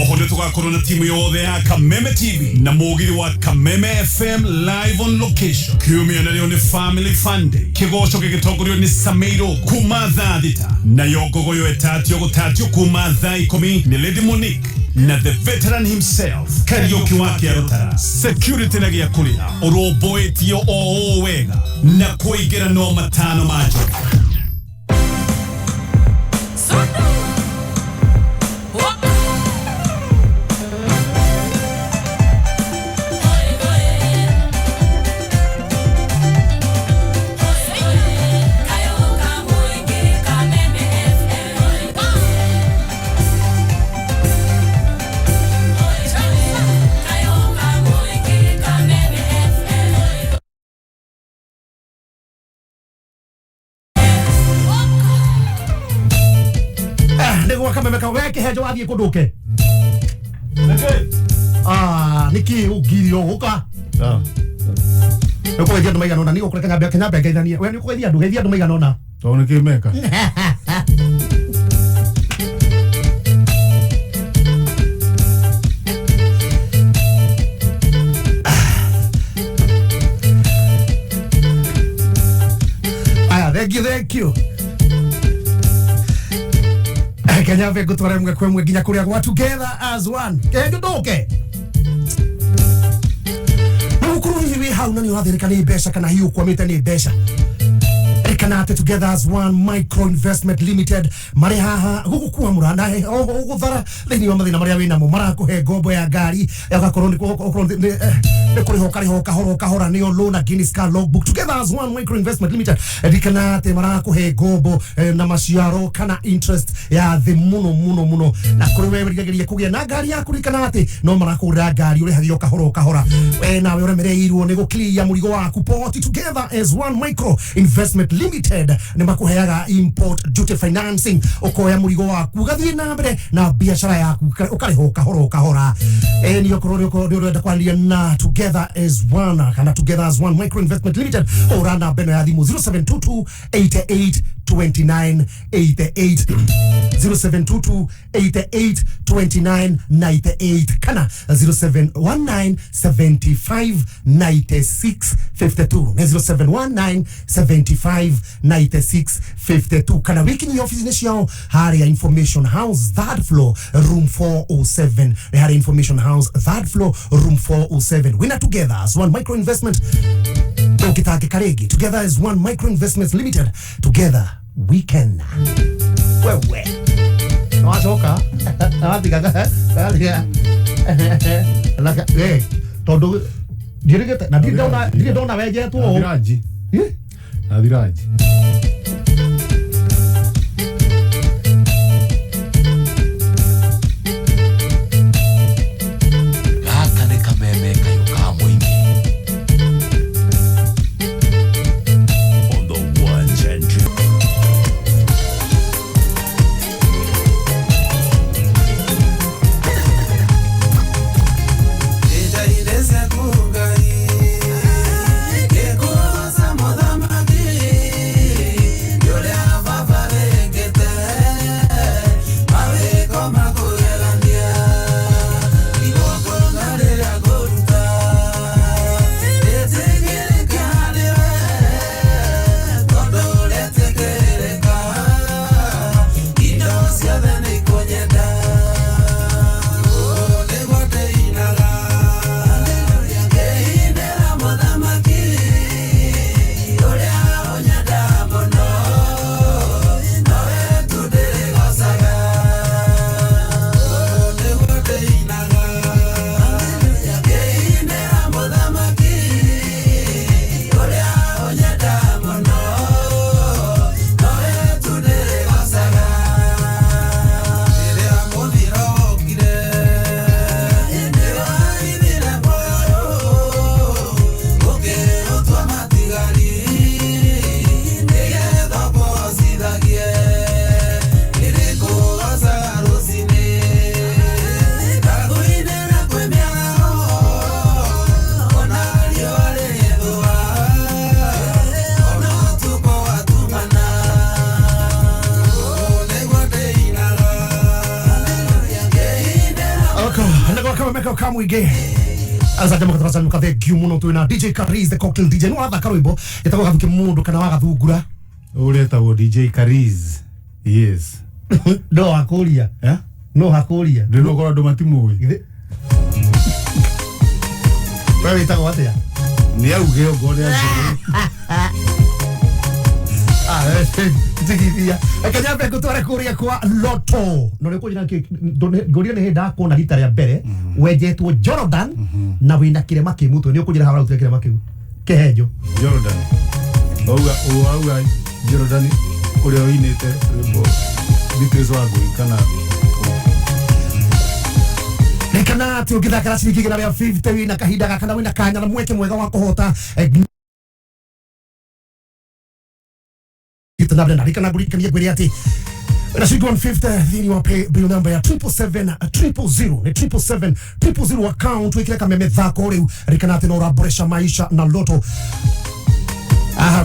Oho tugakorwo na timu yothe ya Kameme TV na mugiri wa Kameme FM live on location. Kiumia nayo ni family fund. Kigoco gigitongorio ni Sameiro kuma thaa thita na yogogoyo etatio gutatio kuma thaa 10 ni Lady Monique na the veteran himself Karaoke wake arutara security na gia kuria oroboetio o wega na kuigira no matano majo. Kameme weke hejo athie kunduke niki ugirio uka niko wedia ndumaigana ona niko kureka Kenya ngeithania we niko wedia ndugeithia ndumaigana ona to nikimeka thank you Kenya vengo tware mwe kwemwe ginya kuria gwa together as one kendu nduke ukuru hivi hauna ni wathirika ni besha kana hiyo kwamite ni besha Kanate together as one micro investment limited mari haha gukuwa muranda guthara thini wa mathina maria wina mo marakuhe ngombo ya ngari yagakorwo ni kuriho kahora ni loan against car logbook together as one micro investment limited Kanate marakuhe ngombo na maciaro kana interest ya the muno na kuri wewe rigeria kugia na ngari yaku Kanate no marakura ngari urihagio kahora we nawe uremereirwo ni guklia murigo waku poti together as one micro investment limited ni makuheaga import duty financing ukoya murigo waku gathie na mbere na biashara yaku ukariho kahora ni okorwo ndio kwalia na together as one kana together as one micro investment limited orana beno ya thimu 0722 88 29 88 0722 88 29 98 kana 0719 75 96 52 0719 75 96 52 kana wiki ni office nishio hari ya information house third floor room 407 hari information house third floor room 407 winner together as one micro investment Kitake Karegi together as one micro investments limited together we can wewe nachoka naatigaga laka todo dirigete na didona weje tu Adiraji Adiraji mwige Asa jamu katasa mukathe kiumuno tuina DJ Kariz the cocktail DJ no atha karwimbo etagwo Gathuki Mundu kana wa Gathungura uretagwo DJ Kariz yes no hakuria no hakuria ndino gora ndo matimuwi wewe etagwo atia ni auge ogore aje Tigithia akanyambe gutwara kuria kwa Loto no ni kujina ngoria ni henda kona rita ria mbere wejetwo Jordan na wina kirema kimutwe ni ukujira hara utre kirema kiu kehejo Jordan auga Jordan uria oinite rwĩmbo details wangu kana nekana ti ugithakara ciringi gana ria 50 wina kahinda gakana wina kanya na mweke mwega wa kuhota Nabla na rika na gurika ni gwiriati na shigo 150 thini wa pay bill number ya 77700 ni 77700 account wikira kameme thako riu rika na tino raboresha maisha na Loto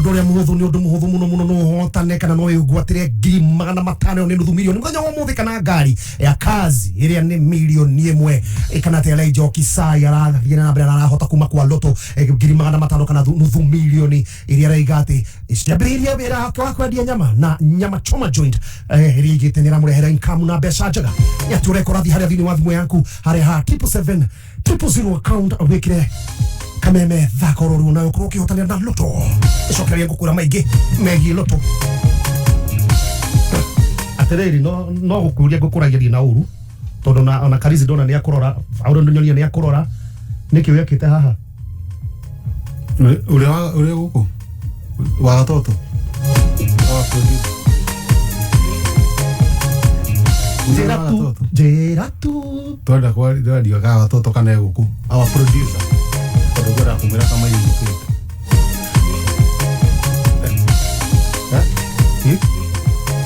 dore muhuthu ni undu muhuthu muno no hotane kana no igwatire ngiri magana matano ni nuthu milioni muthenya wa muthi kana ngari ya kazi iria ni milioni imwe ikana te ala ijoki sai arathie na mbere arahota kuma kwa Loto ngiri magana matano kana nuthu milioni iria raigati iciambiriria wira kwa kwendia nyama na nyama choma joint iria igitenera murehera income na mbeca njega ya turekorathi haria thini wa thimu yanku haria ha 77700 account wikire kameme thako roru na ukroki hotania na Loto icokeria ngukura maingi megi Loto atereri no gukuria ngukuragia na uru tondu na Kariz ndona ni akurora auro ndonyoria ni akurora niki wekite haha ule guku wa watoto Jey254 twenda kwa ndio ga watoto kana guku our producer Odogora kumira kama hiyo mkete.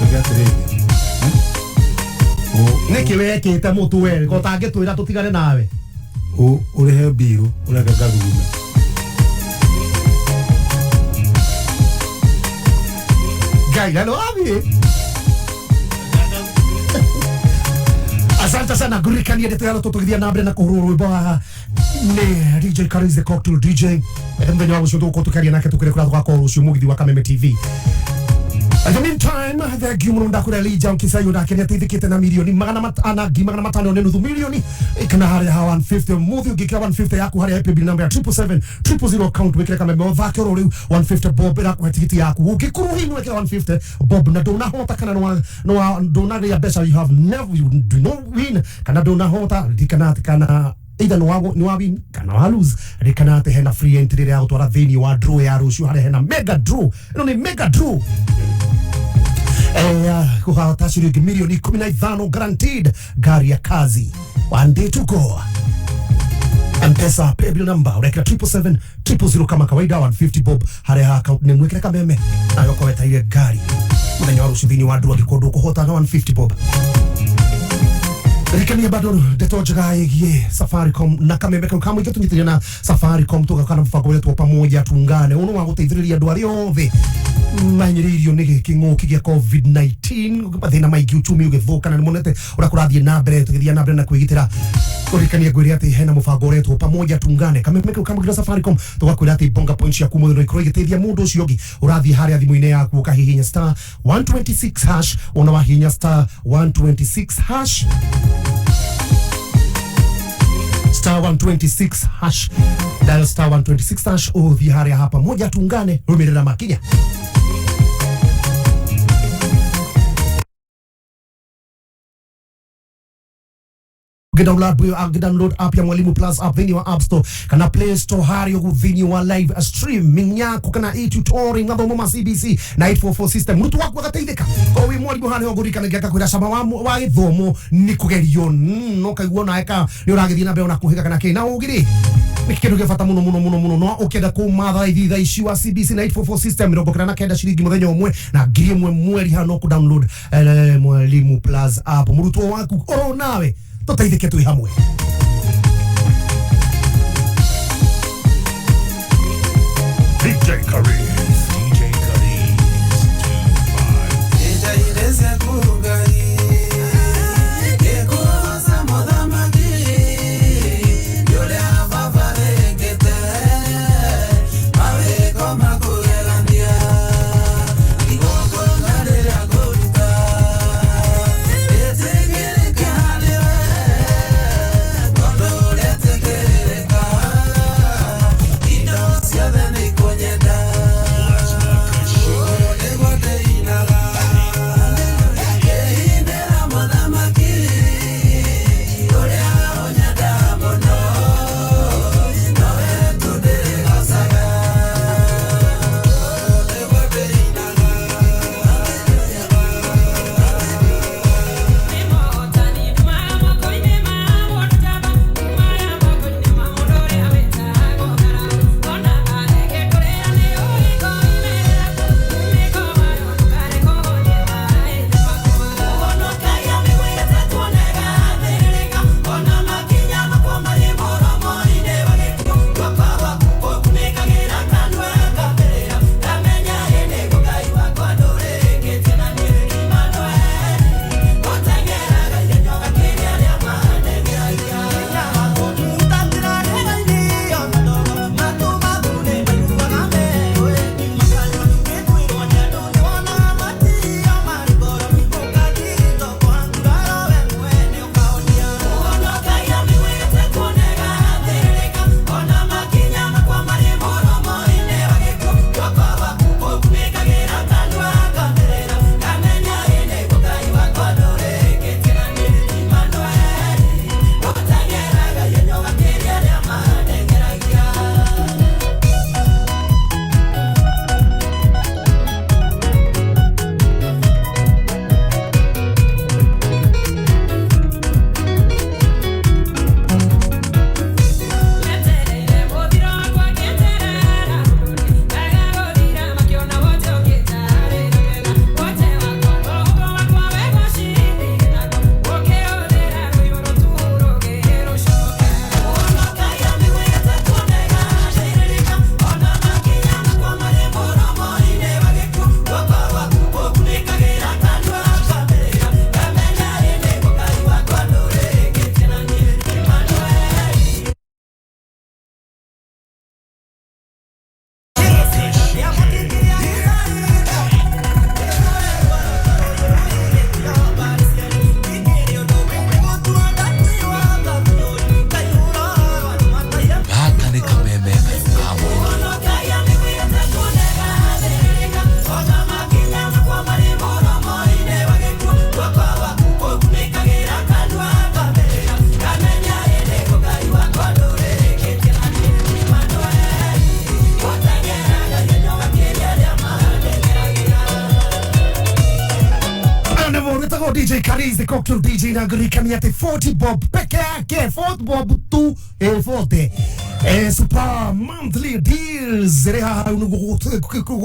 Ndio tere. Niki wekite mutu we ko tangitwira tutigane nawe. Urehe biru urega Gathugume. Gaila no abi. Asante sana gurikania ndeto yalo tutugithia na mbere na kuhurura rwimbo haha ni DJ Kariz the cocktail DJ mthenya wa gucio tukutukaria nake tukire kura twako rucio mugithi wa Kameme TV. At the meantime, the Gimuno ndakura lija ukisayo ndakenya tithikite na milioni magana matano ne nuthu milioni ikana haria ha 150 muthi ugikira 150 yaku haria pay bill number ya 77700 account wikira Kameme othake ro riu 150 bob ira kwa tikiti yaku ugikuru hinu wikira 150 bob na dona hota kana no dona ya besa you have never you do not win kana dona hota dikana either no win kana wa lose rikana te hena free entry ya gutwara thini wa draw ya rucio haria hena mega draw ino ni mega draw kuhata shilingi milioni 15 guaranteed gari ya kazi one day to go M-Pesa pay bill number urekira 77700 kama kawaida 150 bob haria account ni mwekira Kameme na yoko weta ile gari muthenya wa rucio thini wa draw gikondo kuhota na 150 bob Rikania bado ndeto njega yegie Safaricom na Kameme kama tunyitirira na Safaricom tugakana mfango wetu pamoja tuungane uno wa guteithiriria andu aria othe manyiririo ni king'uki gia COVID-19 bathina maingi uchumi ugithuka na nimonete urakurathie na mbere tugithia na mbere na kwigitira kurikania gwiri ati hena mufango wetu pamoja tuungane Kameme kama kira Safaricom tugakwira ati bonga points ya kumwe no ikroigiteithia mundu ucio ungi urathie haria thimu-ini yaku ukahihinya star 126 hash ona wahinya star 126 hash star 126 hash dial star 126 hash uthi haria hapa moja tuungane rumirira makinya download app ya Mwalimu Plus app thini wa App Store kana Play Store hario guthini wa live streaming yako kana e-tutoring ngabo mama CBC na 844 system mutu wako gateithika ko wi mwalimu hane ogurika na ngaka kwira sama wa githomo ni kugerio no kaiguo na eka ni uragithia na mbere na kuhika kana kina ugiri nikindu gifata muno no ukenda kumatha itha ici wa CBC na 844 system rongo kana kenda shiringi muthenya umwe na ngiri imwe mweri hano ku download Mwalimu Plus app muruto waku oro nawe tutaithike twi hamwe DJ Kariz DJ Karis, the cocktail DJ na gurikania te 40 bob peke yake 40 bob tu 40 super monthly deals reha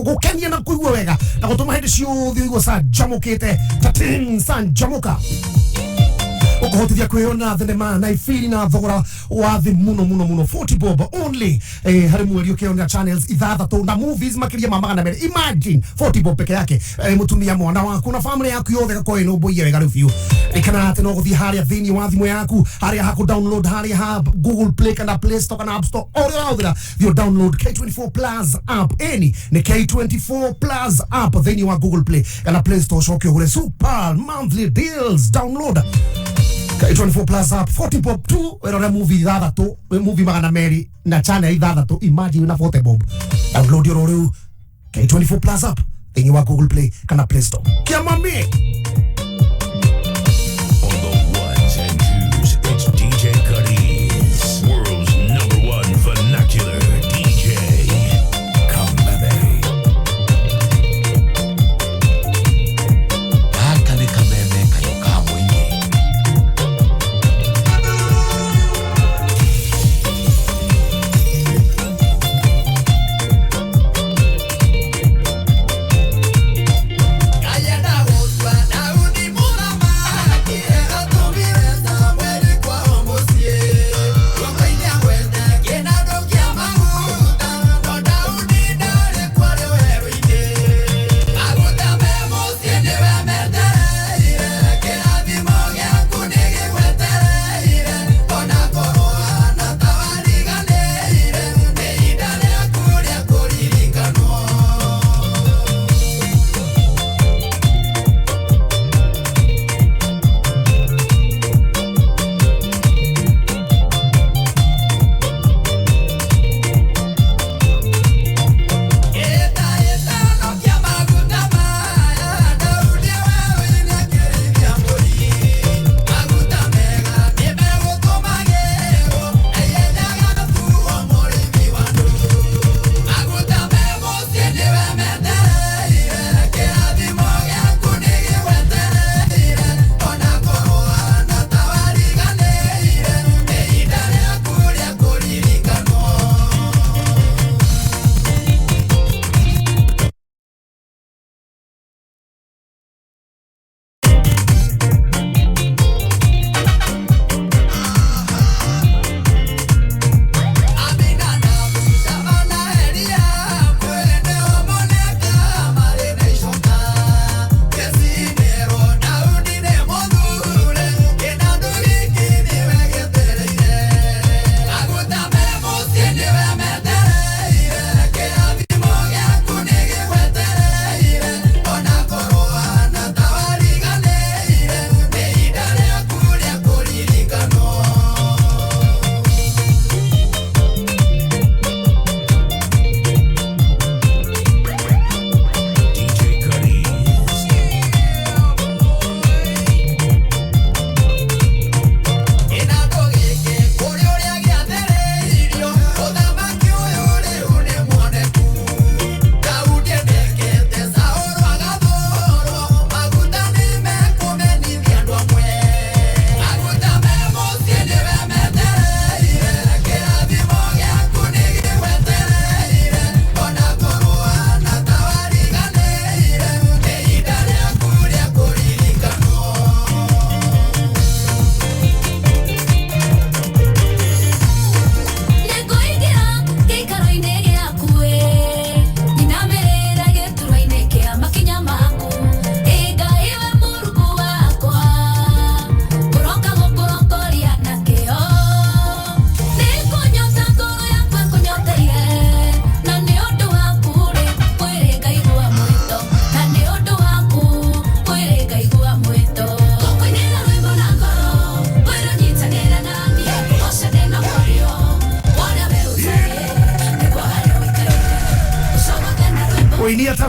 gukenia na kuigua wega na gutuma hindi ciothe igua sa jamukite tatin san jamuka ukohotithia kwiyona thenema na ifiri na thogora wa thi muno 40 bob only hari mweri ukiona channels ithathatu na movies makiria magana mere. Imagine 40 bob peke yake mutumia mwana waku na family yaku yothe gakoe no boye wega review ikana ati no guthi haria thini wa thimu yaku haria haku download haria ha Google Play kana Play Store kana App Store all you download K24 Plus app any ne K24 Plus app thini wa Google Play kana Play Store shokyo hule super monthly deals download K24 Plus app 40 bob tu erora movie thathatu movie magana meri na channel thathatu imagine na 40 bob download your oru K24 Plus app thini wa Google Play kana Play Store kiamami on the ones and twos it's DJ Karis, world's #1 vernacular DJ. Come baby akale kameme kayo kamwenye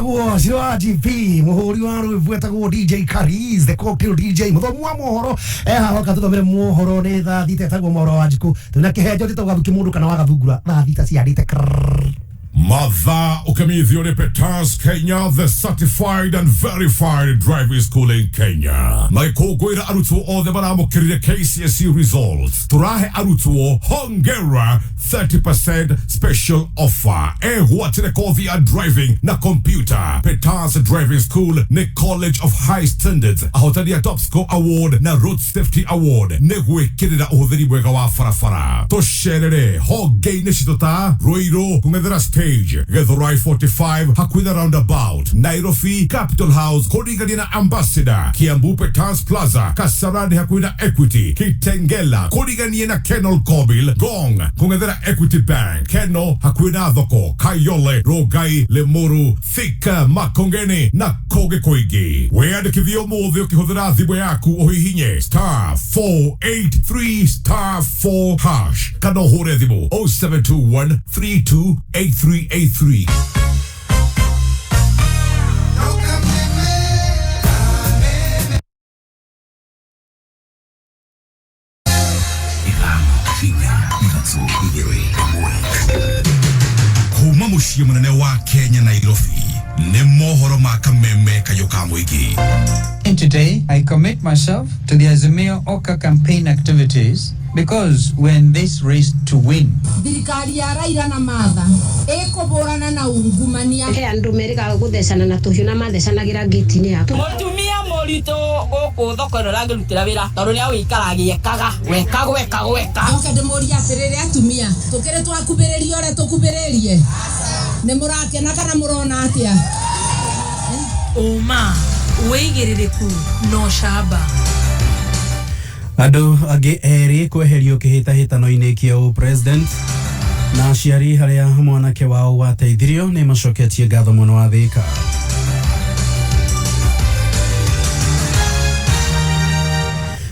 Tagwo Zero GP muhuri wa rwĩmbo tagwo DJ Karis the cocktail DJ muthomu wa mohoro hoka tuthomere mohoro ni thita tagwo mohoro wa Jiku tuna kihenjo tito Gathuki Mundu kana wa Gathungura thita ciandite Matha Ukamithio Petans Kenya, the certified and verified driving school in Kenya. Naikogoira Arutuo o the Baramo Kirire KCSE results. Turahe Arutuo Hongera 30% special offer. What they call via driving na computer. Petans Driving School ne College of High Standards. Ahotadia Top Score Award na Road Safety Award. Negwe Kirida Oderi Wegawa Farafara. Tosherere Hogei Nishitota Roiro Kungedera Stage. Gethurai 45 Hakwida Roundabout. Nairobi Capital House Kodigadina Ambassador. Kiambu Petans Plaza Kasarani Hakwida Equity. Kitengela Kodiganiena Kenol Kobil Gong Kungedera Equity Bank Keno Hakwida Dhoko Kayole Rogai Lemuru Thika Makongeni na Koge Koigi. Wea de kivio modhi ukihudhira dhibu yaku ohihinye star 483 star 4 hash. Kano hore dhibu 0721 328383. Kuma mushie munene wa Kenya Nairobi ne mohoro makameme kayoka mwiki. And today I commit myself to the Azimio Oka campaign activities because we're in this race to win. Thirikari ya Raila na Martha ĩkũbũrana na ungumania. Andũ merĩga gũthecana na tũhiũ na mathecanagira gate-inĩ yaku. Mũtumia mũritũ gũkũ thoko ĩno rangĩrutĩra wĩra tondũ nĩ awĩikaragia ekaga gweka. Oke ndĩmũria atĩrĩrĩ atumia tũkĩrĩ twakubĩrĩria ũrĩa tũkubĩrĩrie. Nĩ mũrakena kana mũrona atĩa? Oma wĩigĩrĩrĩku no shamba. Andũ angĩ erĩ kweherio kĩhĩtahĩtano-inĩ kĩa president na aciari harĩa mwanake wao wateithirio nĩ macoketie ngatho mũno wa Thika.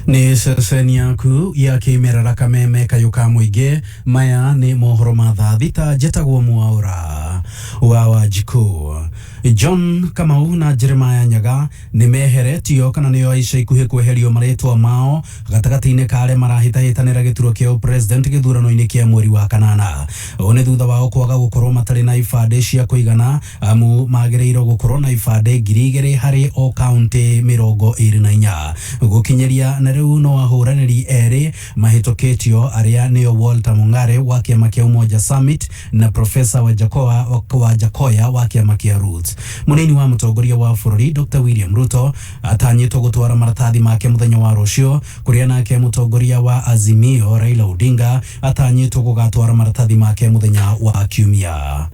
Nĩ ceceni yaku ya kĩmerera kameme kayuka mũingĩ. Maya nĩ mohoro ma thaa thita njĩtagwo Mwaũra wa Wanjikũ. John Kamau na Jeremiah Nyaga nĩ meheretio kana nĩo ica ikuhĩ kweherio marĩtwa mao gatagatĩ-inĩ ka arĩa marahĩtahĩtanĩra gĩturwa kĩa president gĩthurano-inĩ kĩa mweri wa kanana. Ũũ nĩ thutha wao kwaga gũkorwo matarĩ na ibandĩ cia kũigana amu magĩrĩirwo gũkorwo na ibandĩ 2,000 harĩ o kaunti 24. Gũkinyĩria na rĩu no ahũranĩri erĩ mahĩtũkĩtio arĩa nĩo Walter Mung'are wa kĩama kĩa Umoja Summit na Professor Wajakoya wa kĩama kĩa Roots. Munini wa mũtongoria wa bũrũri Dr. William Ruto atanyĩtwo gũtwara maratathi make mũthenya wa rũciũ, kũrĩa nake mũtongoria wa Azimio Raila Odinga atanyĩtwo gũgatwara maratathi make mũthenya wa Kiumia.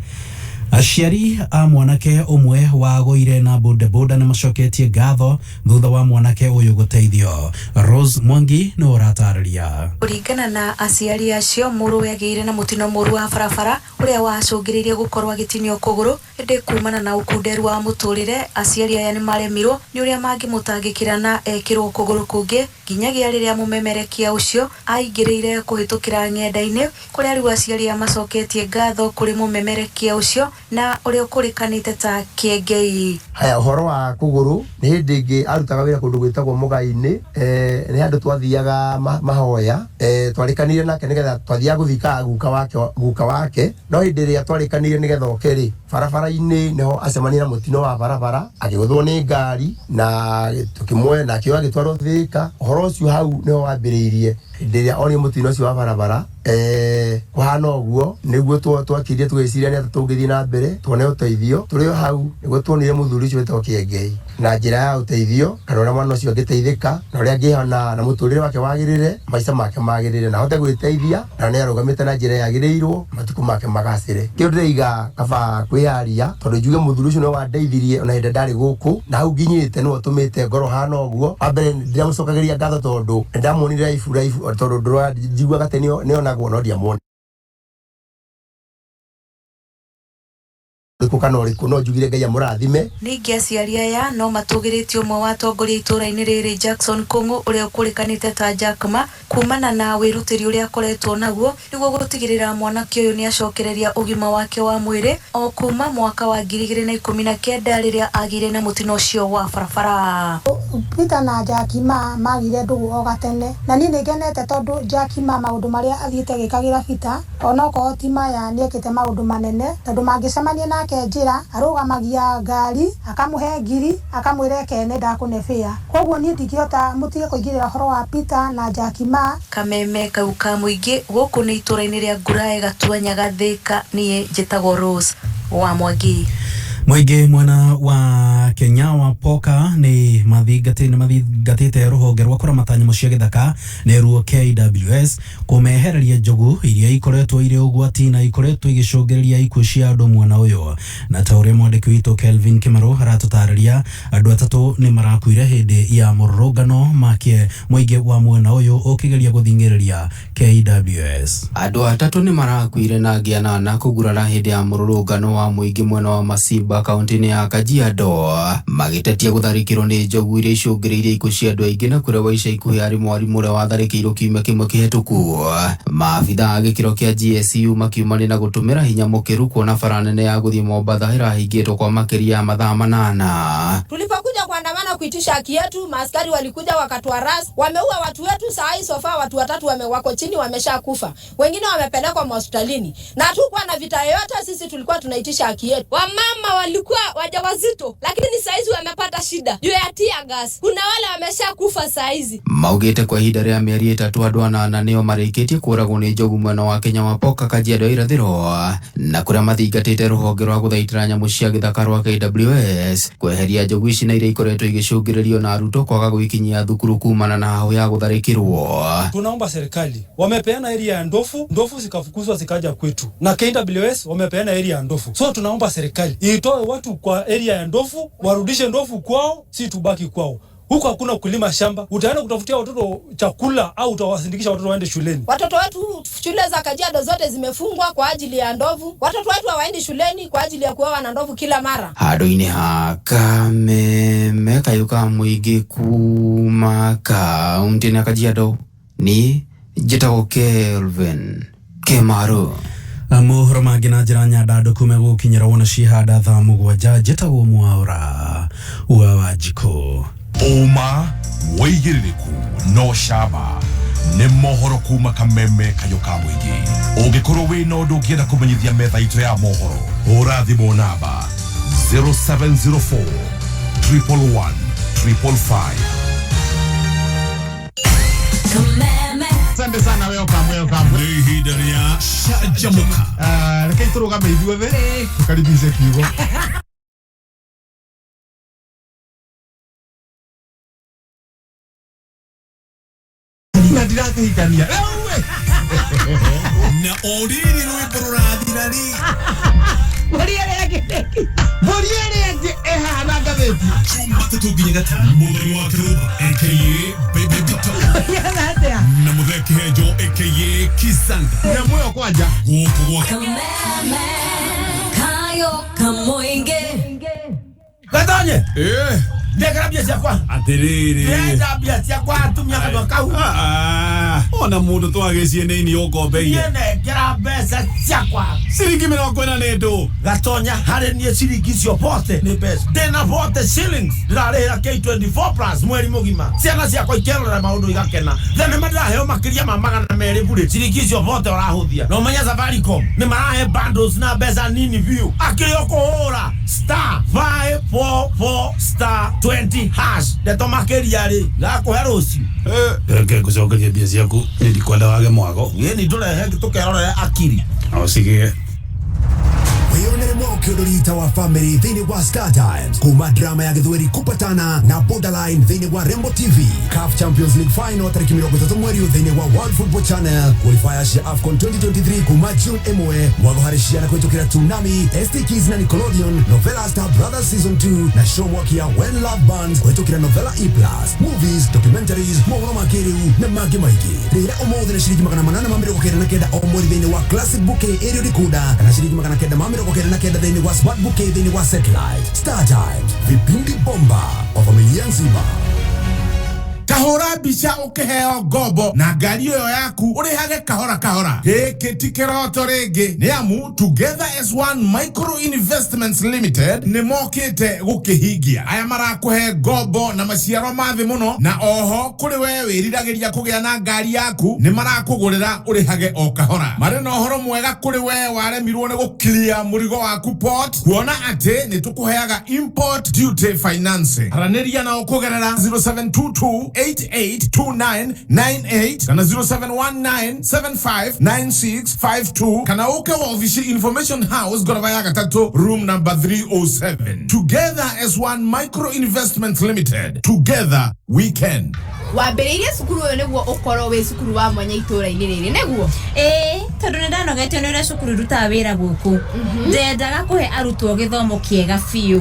Aciari a mwanake umwe wagũire na bodaboda nĩ macoketie ngatho thutha wa mwanake ũyũ gũteithio. Rose Mwangi nĩ ũratarĩria. Kũringana na aciari acio, mũrũ yagĩire na mũtino mũru wa barabara ũrĩa wacũngĩrĩirie gũkorwo agĩtinio kũgũrũ. Ĩndĩ kumana na ũkunderu wa mũtũrĩre, aciari aya nĩ maremirwo nĩ ũrĩa mangĩmũtangĩkĩra na ekĩrwo kũgũrũ kũngĩ nginyagia rĩrĩa mũmemerekia ũcio aingĩrĩire kũhĩtũkĩra ng'enda-inĩ, kũrĩa rĩu aciari macoketie ngatho kũrĩ mũmemerekia ũcio na ũrĩa ũkũrĩkanĩte ta kĩengei. Haya, ũhoro wa kũgũrũ nĩ hĩndĩ ĩngĩ arutaga wĩra kũndũ gwĩtagwo Mũgai-inĩ, nĩ handũ twathiaga mahoya, twarĩkanire nake nĩgetha twathiaga gũthika guka wake, no hĩndĩ ĩrĩa twarĩkanire nĩgetha oke-rĩ, barabara-inĩ nĩho acemania na mũtino wa barabara akĩgũthwo nĩ ngari na tũkĩmuoya na akĩoya agĩtwarwo Thika. Ũhoro ũcio hau nĩho wambĩrĩirie hĩndĩ ĩrĩa onire mũtino ũcio wa barabara. Kũhana ũguo nĩguo twakĩrie tũgĩciria nĩ atĩ tũngĩthiĩ na mbere tuone ũteithio. Tũrĩ o hau nĩguo tuonire mũthuri ũcio wĩtagwo Kĩengei na njĩra ya ũteithio kana ũrĩa mwana ũcio angĩteithĩka na ũrĩa angĩhona na mũtũrĩre wake wagĩrĩre, maica make magĩrĩre na ahote gwĩteithia, na nĩ arũgamĩte na njĩra yagĩrĩirwo, matukũ make magacĩre. Kĩu ndĩraiga kaba kwĩyaria tondũ njuge mũthuri ũcio no wandeithirie ona hĩndĩ ndarĩ gũkũ, na hau nginyĩte nĩwe ũtũmĩte ngoro hana ũguo. Wa mbere ndiramũcokagĩria ngatho tondũ ndamuonire raibu tondũ njiguaga atĩ nĩonagwo no ndiamuona. Riko kana riko no njugire Ngai amurathime. Ningĩ aciari aya no matũgĩrĩtio ũmwe wa atongoria itũra-inĩ rĩrĩ Jackson Kũng'ũ ũrĩa ũkũrĩkanĩte ta Jackma kumana na wĩrutĩri ũrĩa akoretwo naguo nĩguo gũtigĩrĩra mwanake ũyũ nĩacokereria ũgima wake wa mwĩrĩ o kuma mwaka wa 2019 rĩrĩa agire na mũtino ũcio wa barabara. Peter na Jackma magire ndũgũ o gatene na niĩ nĩngenete tondũ Jackma maũndũ marĩa athiĩte gĩkagĩra Peter ona okorwo ti maya nĩekĩte maũndũ manene tondũ mangĩcemania nake njĩra arũgamagia ngari akamũhe ngiri akamwĩra kene ndakũnebĩa. Koguo niĩ ndingĩhota mũtige kũingĩrĩra ũhoro wa Peter na Jackma. Kameme kau ka mũingĩ gũkũ nĩ itũra-inĩ rĩa Ngurae Gatuanya Gathĩka. Niĩ njĩtagwo Rose wa Mwangi. Mũingĩ mwena wa Kenya wa Poka nĩ mathingatĩte rũhonge rwa kũramata nyamũ cia gĩthaka nĩruo KWS kũmehereria njogu iria ikoretwo irĩ ũgwati na ikoretwo igĩcũngĩrĩria ikuũ cia andũ mwena ũyũ. Na ta ũrĩa mwandĩki witũ Kelvin Kimaru aratũtarĩria, andũ atatũ nĩ marakuire hĩndĩ ya mũrũrũngano makie mũingĩ wa mwena ũyũ ũkĩgeria gũthingĩrĩria KWS. Andũ atatũ nĩ marakuire na angĩ anana kũgurara hĩndĩ ya mũrũrũngano wa mũingĩ mwena wa Masimba kaunti-inĩ ya Kajiado magĩtetia gũtharĩkĩrwo nĩ njogu iria icũngĩrĩirie ikuũ cia andũ aingĩ na kũrĩa ica ikuhĩ harĩ mwarimũ ũrĩa watharĩkĩirwo kiumia kĩmwe kĩhĩtũku. Maabitha a gĩkĩro kĩa GSU makiumanĩ na gũtũmĩra hinya mũkĩru kuona bara nene ya gũthiĩ Mombatha ĩrahingĩtwo kwa makĩria ya mathaa 8. Tulipokuja kuandamana kuitisha haki yetu, maaskari walikuja wakatuarasi, wameua watu wetu. Saa hii sofa watu 3 wako chini wameshakufa, wengine wamepelekwa hospitalini na hatukuwa na vita yoyote. Sisi tulikuwa tunaitisha haki yetu. Wamama walikuwa wajawazito lakini saizi wamepata shida juu ya tear gas. Kuna wale wameshakufa saizi. Maugĩte kwa ihinda rĩa mĩeri 3 andũ anana nĩo marĩkĩtie kũragwo nĩ njogu mwena wa Kenya wa Poka Kajiado irathĩro na kũrĩa mathingatĩte rũhonge rwa gũthaitĩra nyamũ cia gĩthaka rwa KWS kweheria njogu ici na iria ikoretwo igĩcũngĩrĩrio na arutwo kwaga gwĩkinyia thukuru kumana na hao ya gũtharĩkĩrwo. Tunaomba serikali, wamepeana area ya ndofu zikafukuzwa zikaja kwetu, na KWS wamepeana area ya ndofu. So tunaomba serikali itoe watu kwa area ya ndofu, warudishe ndofu kwao, si tubaki kwao. Huko hakuna kulima shamba, utaenda kutafutia watoto chakula au utawasindikisha watoto waende shuleni. Watoto wetu shule za Kajiado zote zimefungwa kwa ajili ya ndovu. Watoto wetu hawaendi shuleni kwa ajili ya kuoa na ndovu kila mara. Handũ-inĩ ha Kameme kayuka mũingĩ kuma kaunti-inĩ ya Kajiado ni njĩtagwo Kelvin Kimaru. Mohoro mangĩ na njĩra nyandandũ kume gũkinyĩra wona cihanda thaa 7 njĩtagwo Mwaũra wa Wanjikũ. Uma wĩigĩrĩrĩku no camba nĩ mohoro kuma Kameme kayuka mũingĩ. Ũngĩkorwo wĩ na ũndũ ũngĩenda kũmenyithia metha itũ ya mohoro, hũra thimũ namba 0704 111 555. Asante sana, welcome. Nĩ ihinda rĩa canjamũka. Rekei tũrũgame ithuothe tũkaribishe kiugo. Na ndirakĩhikania na orĩrĩ rwĩmbo rũrathirarĩ Muriere ati ehana gatheti chumba tũtũnginya gatano mũthuri wa kĩrũmba aka Baby Vito na mũtheki Hejo aka Kisanga na moyo kwanja gũkũ gwa Kameme kayuka mũingĩ. Gatonye ndekera bia ciakwa atĩrĩrĩ ndenda bia ciakwa atumia kadwa kau ona mũndũ twagĩcie nĩini ũkombeire ndekera mbeca ciakwa ciringi 40 nĩ ndũ. Gatonya harĩ niĩ ciringi icio bote nĩ mbeca ndĩna bote shillings ndĩrarĩhĩra K24 plus mweri mũgima. Ciana ciakwa ikerorera maũndũ igakena, thenema ndĩraheo makĩria ma 200 bure. Ciringi icio bote ũrahũthia no menya Safaricom nĩ marahe bundles na mbeca nini view akĩrĩ ũkũhũra *544*20 hash ndeto makĩria rĩ gakũhe rũciũ. Reke ngũcokerie mbia ciaku nĩ ndikwenda wage mwago. Yeni tũrehe tũkerorere akiri o cigie wĩonere mwaka ũrũrita wa family thĩinĩ wa Star Times kuma drama ya gĩthweri kupatana na Borderline thĩinĩ wa Rwĩmbo TV. CAF Champions League final tarĩki 30 mweri thĩinĩ wa World Football Channel. Qualifiers cia AFCON 2023 kuma June 1 mwago harĩ ciana kũhĩtũkĩra Tsunami, ST Kids na Nickelodeon, Novella Star Brothers Season 2 na show mwakia When Love Burns kũhĩtũkĩra Novella E+, movies, documentaries, mohoro ma kĩrĩu na mangĩ maingĩ. Rĩrĩa ũmũthĩ nĩ ciringi 899 o mweri thĩinĩ wa Classic Bouquet Aerial Decoder kana ciringi 999 thĩinĩ wa smart bouquet thĩinĩ wa satellite. Star Times, vipindi bomba kwa familia nzima. Kahora bicha ukiheo gobo na ngari yo yaku urihage kahora kahora. Giki ti kiroto ringi ni amu Together as One Micro Investments Limited ni mokite gukihingia aya marakuhe gobo na maciaro mathi muno, na oho kuri we wiriragiria kugia na ngari yaku ni marakugurira urihage o kahora. Mari no horo mwega kuri we waremirwo ni guklia murigo waku port, kuona ati ni tukuheaga import duty financing. Haraniria na ukugerera 0722 882998 kana 0719759652 kana uke wa ofisi Information House Gorvaya Gatatu room number 307. Together as One Micro Investment Limited. Together we can. Wambĩrĩirie cukuru ũyũ nĩguo ũkorwo wĩ cukuru wa mwanya itũũra-inĩ rĩrĩ nĩguo? Tondũ nĩndanogetio nĩ ũrĩa cukuru irutaga wĩra gũkũ. Ndendaga kũhe arutwo gĩthomo kĩega biũ.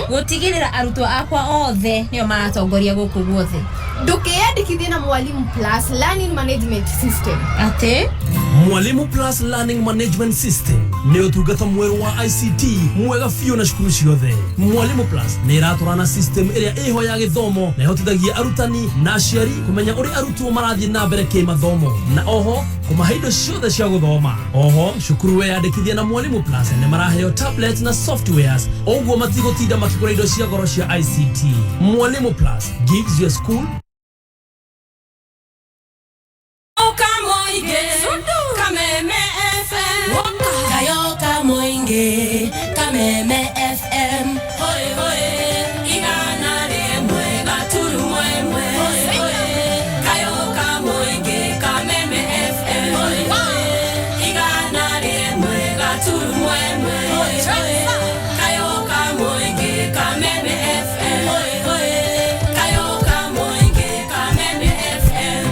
Gũtigĩrĩra arutwo akwa othe nĩo maratongoria gũkũ guothe. Ndũkĩyandĩkithie na Mwalimu Plus Learning Management System. Ate? Mwalimu Plus Learning Management System nĩ ũtungata mwerũ wa ICT mwega biũ na cukuru ciothe. Mwalimu Plus nĩ ĩratwarana system ĩrĩa ĩho ya gĩthomo na ĩhotithagia arutani na aciari kumenya ũrĩa arutwo marathiĩ na mbere kĩmathomo, na oho kũmahe indo ciothe cia gũthoma. Oho cukuru weyandĩkithia na Mwalimu Plus nĩ maraheo tablets na softwares, ũguo matigũtinda makĩgũra indo cia goro cia ICT. Mwalimu Plus gives your school Kameme FM Kayoka Moinge Kameme FM Hoye hoye Igana remwe Gaturu mwemwe Hoye hoye Kayoka Moinge Kameme FM Hoye hoye Igana remwe Gaturu mwemwe Hoye hoye Kayoka Moinge Kameme FM Hoye hoye Kayoka Moinge Kameme FM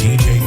DJ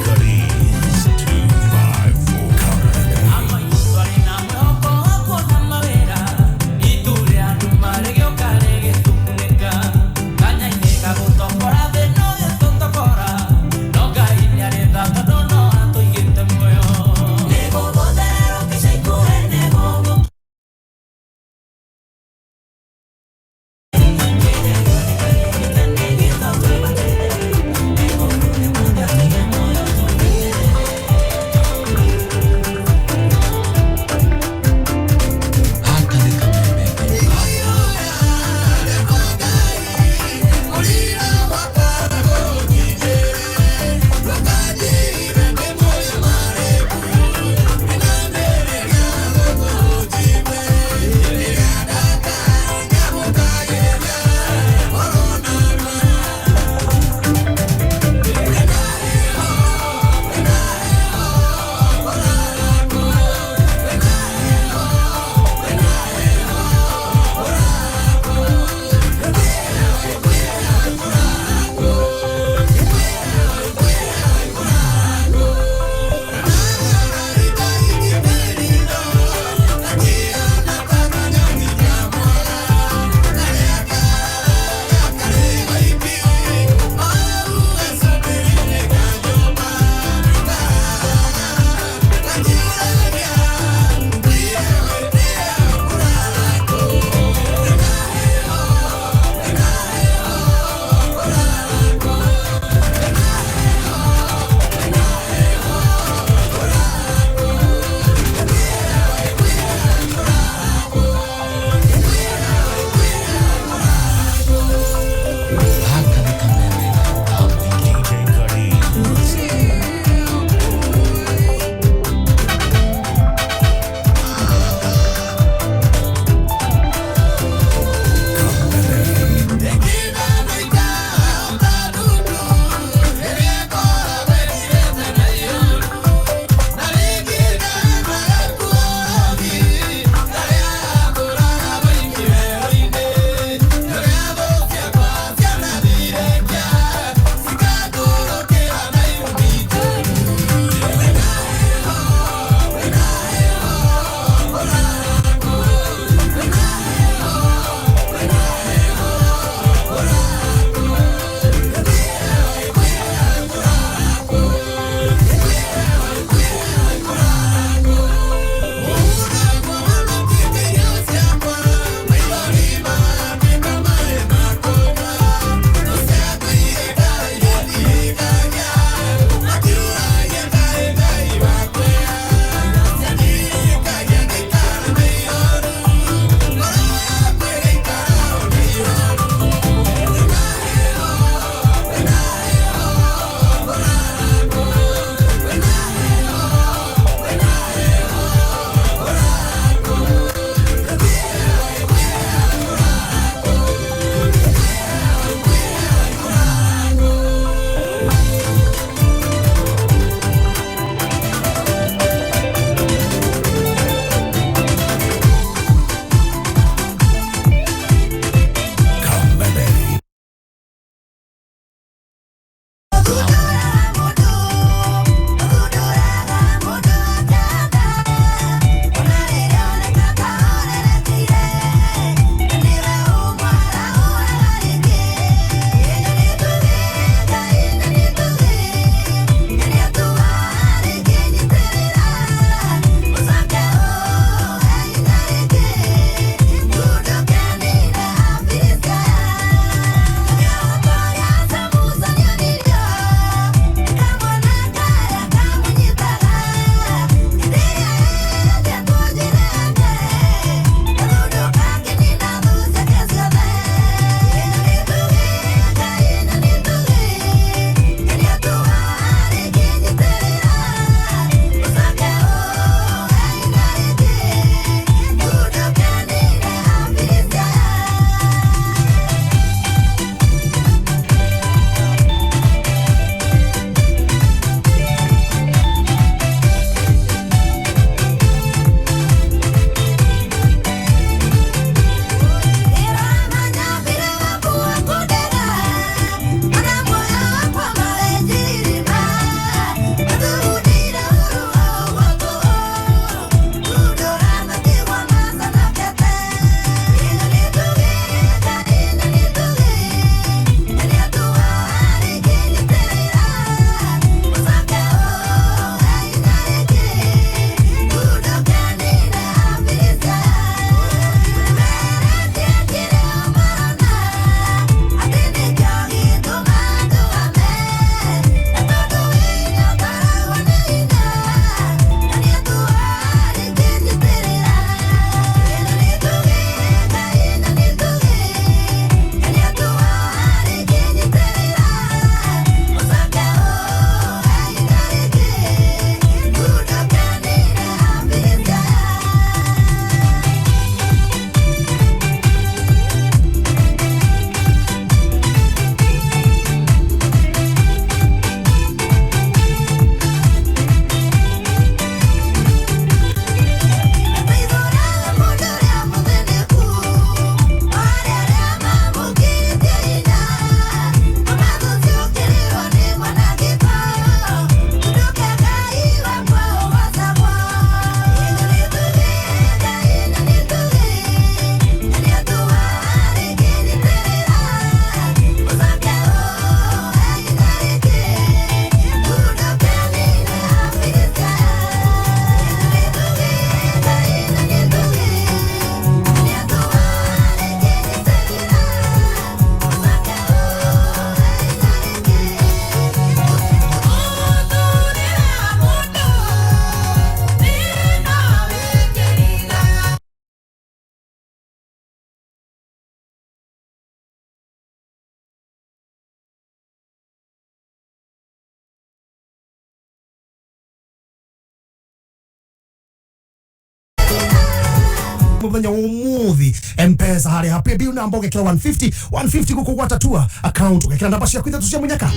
muthenya umuthi M-Pesa hari happy bill number ugekira 150 gukugwa tatua account ugekira namba cia kwitha tucia munyaka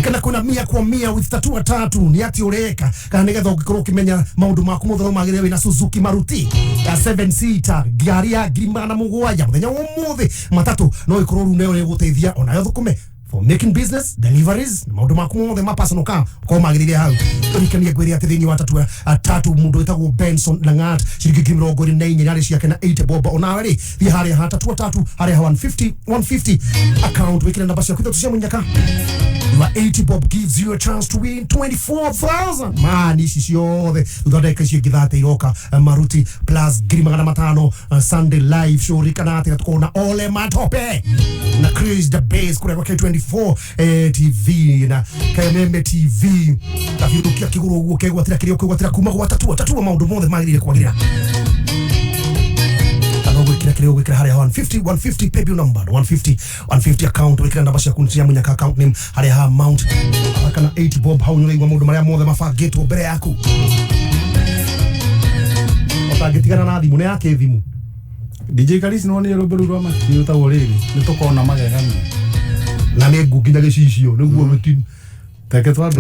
kana kuna 100 kwa 100 with tatua 3 ni ati ureka kana nigetha ugikorwo ukimenya maundu maku muthero magire wina Suzuki Maruti ya 7 seater gari ya grimana mugwanja muthenya umuthi matatu no ikorwo ru nayo guteithia onayo thukume for making business deliveries maundu maku mothe ma personal car kwa magirire hau turikania gwiri ati thini wa tatua 3 mundu witagwo Benson Langat ciringi 24 nyari ciake na 8 boba onawe ri thi hari ha tatua 3 hari ha 150 account wikira namba cia kwitha tucia munyaka. 80 bob gives you a chance to win 24,000. Man, ici ciothe uthondeke cio githate iroka Maruti plus ngiri 500 Sunday live show rikana ati tukona ole matope na Chris the Bass kule kwa K24 TV na KMM TV tafirukia kiguru uguo kegwatira kirio kegwatira kuma kwa tatua maundu mothe magirire kwagirira wikira hari 150 pay bill number 150 account wikira namba cia kuntia munyaka account name hari ha amount kana 80 bob hau nyureigwa mundu maria mothe mabangitwo mbere yaku otangitigana na thimu ne yake thimu DJ Kalisi no ni rwĩmbo rwa makio ta uriri ni tukona magegania na ni nguginya gicicio niguo mutin teke twa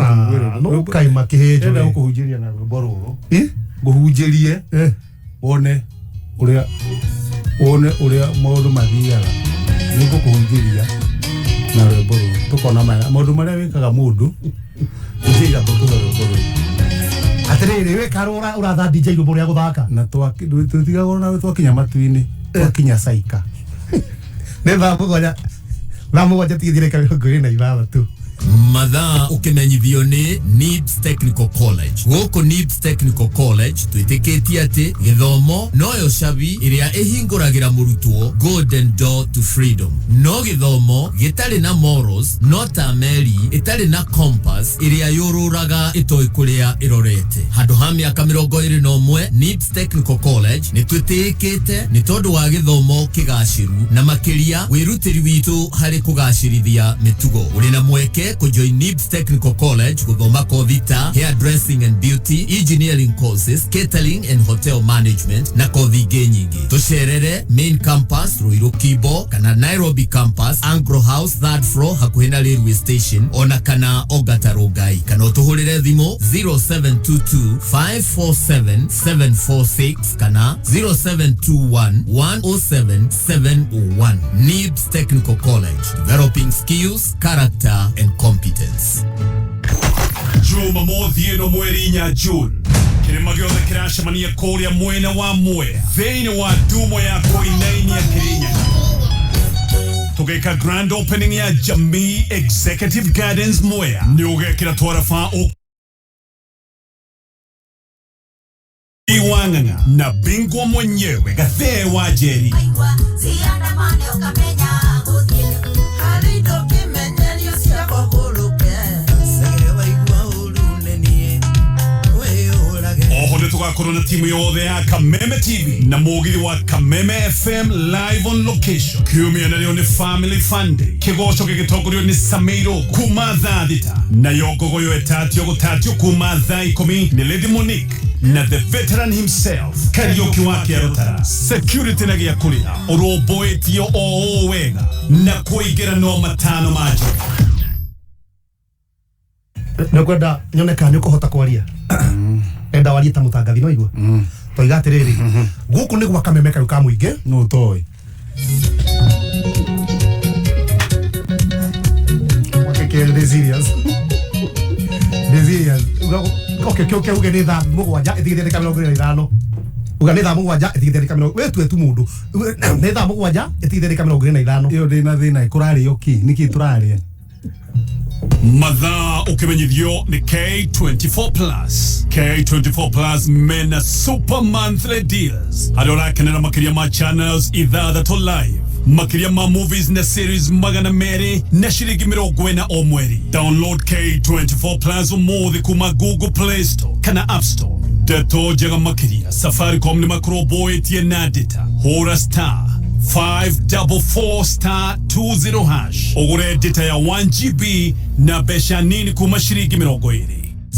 no kai makihejo enda ukuhunjiria na rwĩmbo rũrũ nguhunjirie one uria maundu mathiaga niko kuhunjiria na rwĩmbo rũrũ tukona maundu maria wikaga mundu njira tutuga rwĩmbo rũrũ atiriri wikarura uratha DJ rwĩmbo rĩa guthaka na tutigago na twakinya matu-ini twakinya saika ne thamũgwanja tigithire kamĩrongo na ithathatũ mathaa ukimenyithio ni NIBS Technical College gũkũ NIBS Technical College twĩtĩkĩtie atĩ gĩthomo noyo cabi ĩrĩa ĩhingũragĩra mũrutwo golden door to freedom no gĩthomo gĩtarĩ na morals no ta meri ĩtarĩ na compass ĩrĩa yũrũraga ĩtoĩ kũrĩa ĩrorete handũ ha mĩaka 21 NIBS Technical College nĩ twĩtĩkĩte nĩ tondũ wa gĩthomo kĩgacĩru na makĩria wĩrutĩri witũ harĩ kũgacĩrithia mĩtugo ũrĩ na mweke kujoin NIBS Technical College kuthoma kothi ta hairdressing and beauty, engineering courses, catering and hotel management na kothi ingĩ nyingĩ. Tucerere main campus Ruiru Kibo kana Nairobi campus Anglo House 3rd floor hakuhĩ na railway station ona kana Ogatarongai kana utuhurire thimo 0722 547 746 kana 0721 107 701. NIBS Technical College, developing skills, character and competence. Juma mothieno mweri inya June kirima giothe kiracemania kuria mwena wa Mwea thiini wa ndumo ya koinaini ya Kirinya tugeka grand opening ya Jamii Executive Gardens Mwea ni ugekira twarafa Iwanganga na bingwa mwenyewe Gathee wa Jeri Oho tugakorwo na timu yothe ya Kameme TV na mugithi wa Kameme FM live on location kiumia nayo ni family fund kigoco gigitongorio ni Sameiro kuma thaa thita na yogogoyo etatio gutatio kuma thaa 10 ni Lady Monique na the veteran himself Karaoke wake arotara security na gia kuria oroboetio o wega na kuigira no matano majo nakwenda nyoneka nĩ ũkũhota kwaria enda warie ta mũtangathi no igua toiga atiriri gũkũ nĩ gwa Kameme ka mũingĩ no toy okay serious okay uge nĩ thaa mũgwanja ĩtigithĩte kamĩrongo ĩrĩ na ithano uga nĩ thaa mũgwanja ĩtigithĩte kamĩrongo wetu tu mũndũ nĩ thaa mũgwanja ĩtigithĩte kamĩrongo ĩrĩ na ithano iyo ndĩna thĩna kũrarĩo ki nĩkĩ tũrarĩa Mathaa ukimenyithio ni K24+. K24+ mena super monthly deals. Adora kenera makiria ma channels ithathatũ live. Makiria ma movies na series magana meri na shiringi 40 o mweri. Download K24+ umuthi kuma Google Play Store kana App Store. Deto jega makiria Safaricom ni makroboetie na data. Hora star 544*20#. Ogure data ya 1GB na besha nini kuma shiringi 20.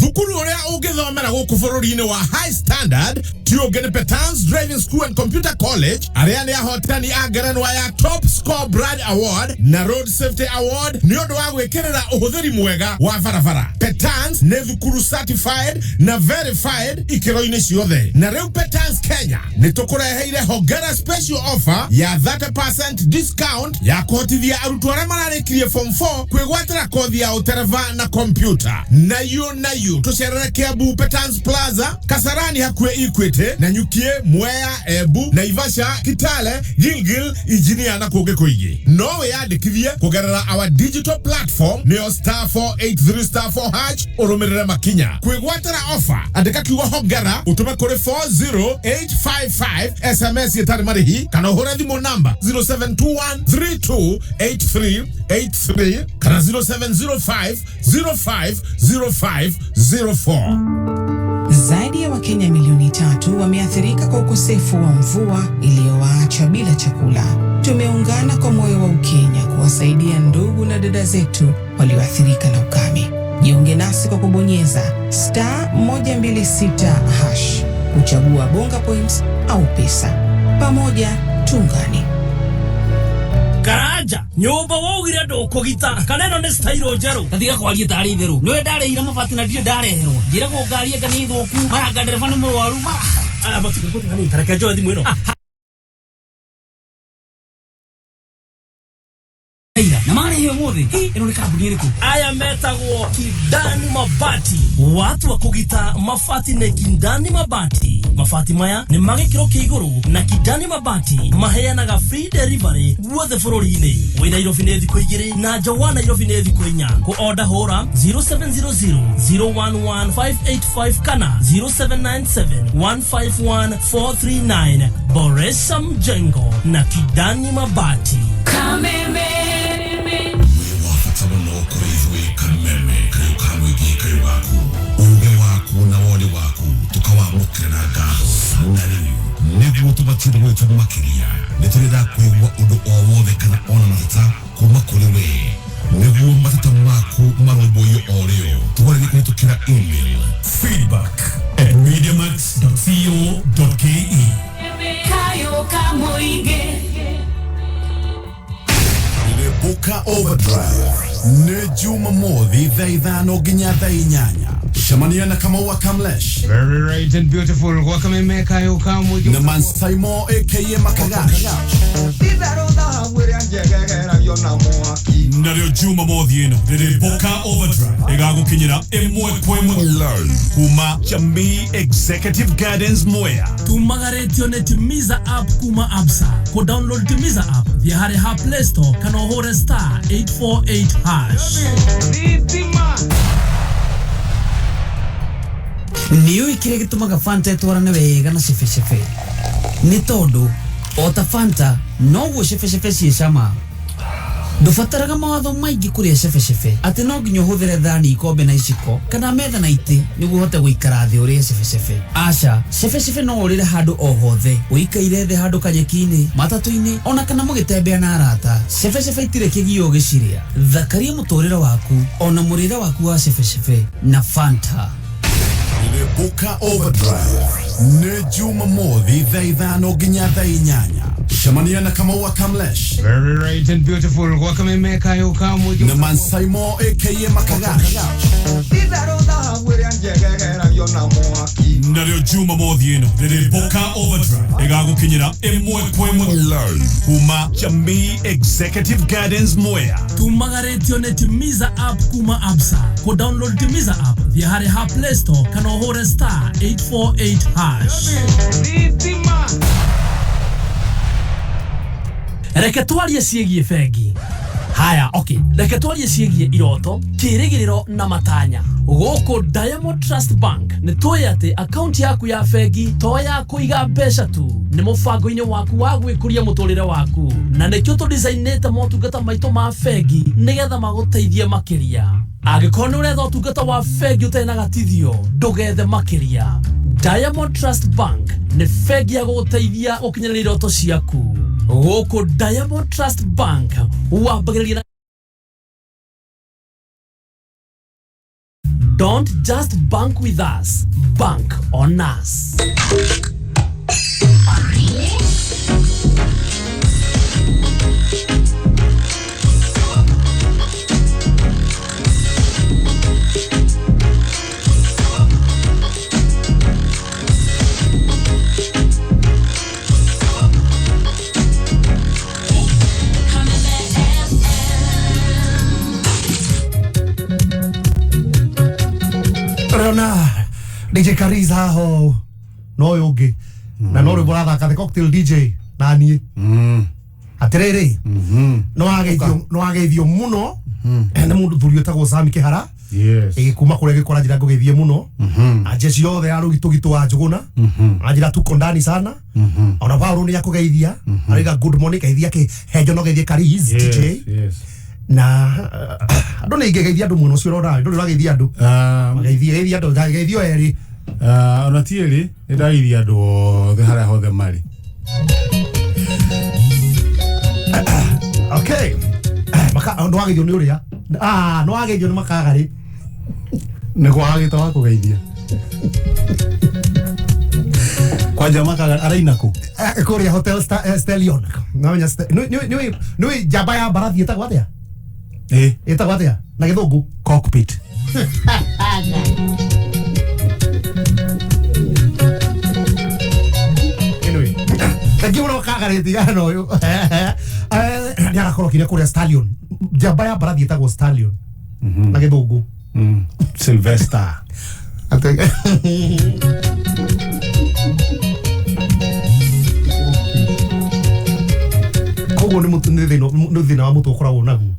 thukuru uria ungithomera guku bururi-ini wa High Standard Tiogene Petans Driving School and Computer College aria ni ahotani a ngerenwa ya Top Score Brand Award na Road Safety Award ni undu wa gwikirira uhuthiri mwega wa barabara. Petans ne thukuru certified na verified ikiro-ini ciothe. Na riu Petans Kenya ni tukureheire hongera special offer ya 30% discount ya kuhotithia arutwo aria mararikirie form 4 kwigwatira kothi ya utereva na computer. Nayo tucerere Kiambu Petans Plaza Kasarani hakwe Equity na Nyukie Mwea Embu Naivasha Kitale Gilgil Engineer na kuge kuigi. No wiyandikithie kugerera our digital platform neo *483*4# urumirire makinya kwigwatira offer andika kiugo hongera utume kuri 40855 SMS yetari marihi kana uhore thimu namba 0721328383 kana 0705050504. Zaidi ya Wakenya milioni 3 wameathirika kwa ukosefu wa mvua iliyowaacha bila chakula. Tumeungana kwa moyo wa Ukenya kuwasaidia ndugu na dada zetu walioathirika na ukame. Jiunge nasi kwa kubonyeza *126# kuchagua bonga points au pesa. Pamoja tuungane. Karaja nyumba wogire ndukugita kaneno ne style jeru tathiga kwaria tari theru niwe ndareira mabati na ndio ndareherwo ngira go ngaria ngani thuku maranga ndereba ni murwaru batikuko ngani tareke jo thimu ino na mara hiyo mothe ino ni kambuni iriku aya metagwo Kidani Mabati. Watu wa kugita mafati ne Kidani Mabati. Mafati maya ni magikiro kiiguru na Kidani Mabati maheanaga free delivery guothe bururi-ini. Wina Nairobi ne thiko igiri na Jawa Nairobi ne thiko inya. Ku order hora 0700011585 kana 0797151439. Boresha mjengo na Kidani Mabati. Kameme niguo tubatire gwetwo makiria niturenda kwigua undu o wothe kana ona matata kuma kuri we niguo matata maku maromboyo oreo tugorere kunitukira email feedback@mediamax.co.ke kayo kamoige Boka Overdrive ne Jumamothi thaa 5 nginya thaa 8. Shamania na kama wa Kamlesh. Very right and beautiful. Wakameme kayo kamu. Na Mansaimo aka Makagash. Nario Jumamothi ino riri Boka Overdrive igagukinyira imwe kwemwe live kuma Jamii Executive Gardens Moya. Tumagaretio ne Timiza app kuma Absa. Ko download Timiza app via hare ha Play Store kana hore *848#. Niyo ikire gitumaga Fanta etwarane wega na shefe ni tondu ota Fanta no go shefe ciicama ndubataraga mawatho maingi kuria shefe ati no nginya huthire thani ikombe na iciko kana metha na iti niguo hote guikara thi uria shefe aca shefe no urire handu o hothe uikaire thi handu kanyeki-ini matatu-ini ona kana mugitembea na arata shefe itire kigio giciria thakaria muturire waku ona murire waku wa shefe na Fanta. Boka Overdrive ne Jumamothi thaa 5 nginya thaa 8. Shamania na kama wa Kamlesh. Very right and beautiful. Wakameme kayo kamu. Na Mansaimo aka Makagash. Nario Jumamothi ino riri Boka Overdrive igagukinyira imwe kwemwe live kuma Jamii Executive Gardens Moya. Tumagaretio ne Timiza app kuma Absa. Ko download Timiza app via hare ha Play Store kana hore *848#. Reke twarie ciegie bengi. Haya, okay. Reke twarie ciegie iroto, kirigiriro na matanya. Gũkũ Diamond Trust Bank nĩ tũĩ atĩ akaunti yaku ya bengi to ya kũiga mbeca tu, nĩ mũbango-inĩ waku wa gwĩkũria mũtũrĩre waku, na nĩkĩo tũdizainĩte motungata maitũ ma bengi nĩgetha magũteithie makĩria. Angĩkorwo nĩ ũretha ũtungata wa bengi ũtarĩ na gatithio, ndũgethe makĩria. Diamond Trust Bank nĩ bengi ya gũgũteithia gũkinyĩra iroto ciaku. Gũkũ Diamond Trust Bank wambagĩrĩria Don't just bank with us, bank on us. Rona DJ Kariza ho no yogi na no rwĩmbo rathaka the cocktail DJ na niĩ atiriri no ageithio muno na mundu thuri etagwo Sami Kihara igikuma kuria gikora njira ngugeithie muno ajeci yothe ya rugitugito wa Njuguna ajira tuko ndani sana ona Paulo ni akugeithia ariga good morning geithia ke hejo no geithie Kariz DJ na andu ni ingegeithia andu muno cio rora ndu rageithia andu geithia andu geithio eri ona tieri ndageithia andu othe haria hothe mari. Okay maka ndo ageithio ni uria no ageithio ni makagari ni kwa agita wa kugeithia kwa jamaa kaga araina ku kuria hotel Stallion namenya ni jaba ya barathi etagwo atia etagwo atia na githungu cockpit. Anyway thank you no kagari tigano yo ni arakorwo kire kuria Stallion jaba ya barathi etagwo Stallion na githungu Sylvester koguo ni thina wa mutu ukoragwo naguo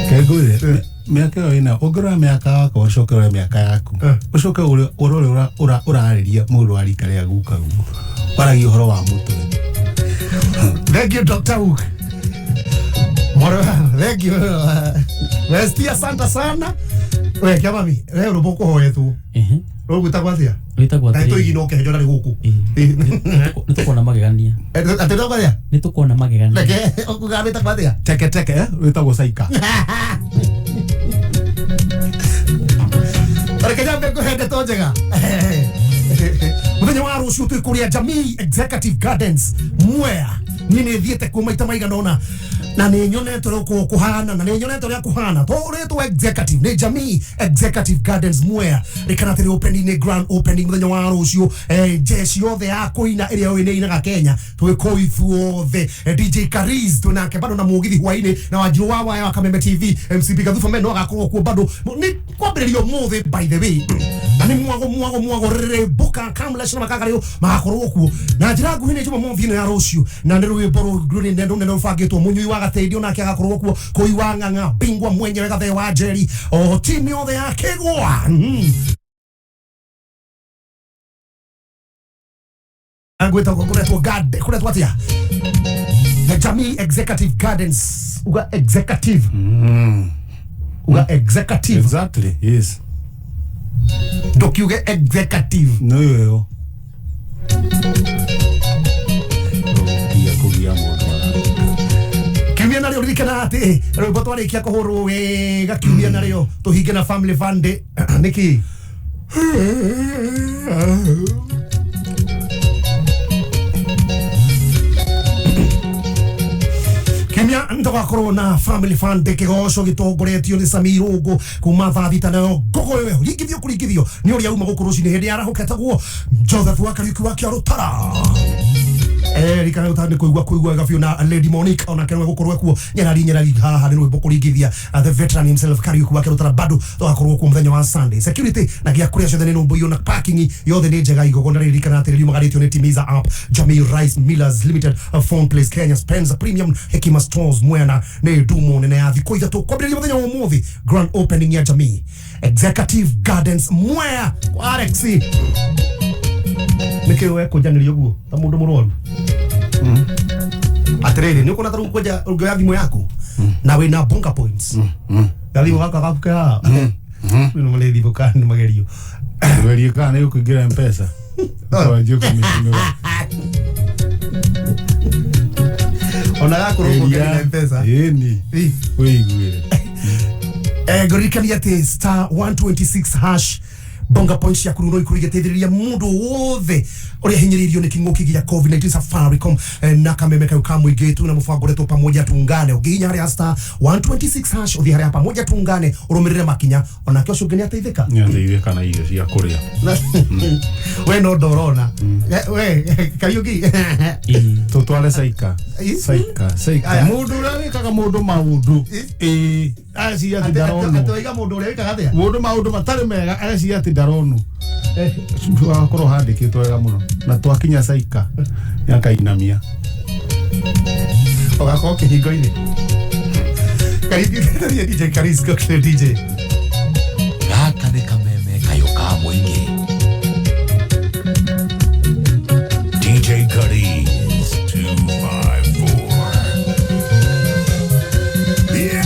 kegwire miaka yo ina ongora miaka wako ucokera miaka yaku ucoke urariria mundu wa rika ria guka guo waragi uhoro wa mutu. Thank you Dr. Hook. Moro thank you Westia santa sana we kia mami we ro boko hoye tu ro gutagwa atia na to igino ke jona ri guku nitukona magegania atenda kwaria nitukona magegania leke okugabita kwaria teke witagwo saika Kenya mbego hende to njega muthenya wa rucio twi kuria Jamii Executive Gardens Mwea nini thiete ku maita maigana ona na ni nyonete roko kuhana na ni nyonete ria kuhana to reto executive ni Jamii Executive Gardens Mwea rikanatiri opening ni grand opening muthenya wa rucio jeshi yothe ya kuina iria we ni inaga Kenya twiko ithuothe DJ Kariz tunake bado na mugithi hwaini na wajiru wa Kameme TV MCP Gathuki Mundu agakorwo ku bado ni kwambiririo mothe by the way ani mwago reboka kamla shina makagario magakorwo ku na njira nguhine juma mothi ya rucio na ndi rwĩmbo rũrĩ nendo nendo bangĩtwo mũnyui wa gateithio nake agakorwo kuo kũi wa ng'ang'a bingwa mwenyewe gathe wa Njeri o timu yothe ya kĩgwa angwĩta kuretwo gade kuretwo atia the Jamii Executive Gardens uga executive uga executive exactly yes dokiuge executive no yo kiumia nario ririkana ati rwĩmbo twarikia kuhurwo wega kiumia nario tuhinge na family fund niki kiumia ndogakorwo na family fund kigoco gitongoretio ni Samirugo kuma thaathita nayo ngogo yo ringithio kuringithio ni uria uma gukuru cini hindi arahuketagwo Joseph Wakariuki wa Kiarutara rikana utande kuigwa gafio na Lady Monique ona kenwe gukorwo kuo nyarari haha ni rwĩmbo kuringithia the veteran himself Kariuki wa Kiarutara bado togakorwo ku muthenya wa Sunday security na gia kuria ciothe ni nombo yo na parking yothe ni njega igogona ririkana ati riuma garetio ni Timiza app Jamii Rice Millers Limited Phone Place Kenya Spencer Premium Hekima Stores Mwena ni dumo nene ya thiko ithatu kwambĩrĩria muthenya wa umuthi grand opening ya Jamii Executive Gardens Mwea kwa RX nikiwe kujanirio guo ta mundu murwaru atiriri ni ukona taru kuja rugo thimo yaku na wina bunker points thimo gaka gakuka ni mule thimo kana magerio werie kana yuko gira M-Pesa kwa joko mishino ona gakuru kugira M-Pesa yeni weigwire Ngorikania ati star 126 hash bonga points ya kuruno ikurigeteithiriria mundu wothe uria hinyiririo ni king'uki gia COVID-19 Safaricom na kameme kayo ka muingi tu na mubango reto pamoja tungane uginya haria star 126 hash uthi haria pamoja tungane urumirire makinya ona kyo shugeni ateithika nyateithika na irio cia kuria we no dorona we Kariuki tutware saika mundu uria wikaga mundu maundu asi ati ndaronu atoiga mundu uria wikaga atia mundu maundu matari mega asi ati ndaronu akoro handikitwo wega muno na twakinya saika yakainamia ogako kihingo-ini Kariuki DJ Karis Gokle DJ gaka ni kameme kayo ka muingi DJ Jey254 yeah.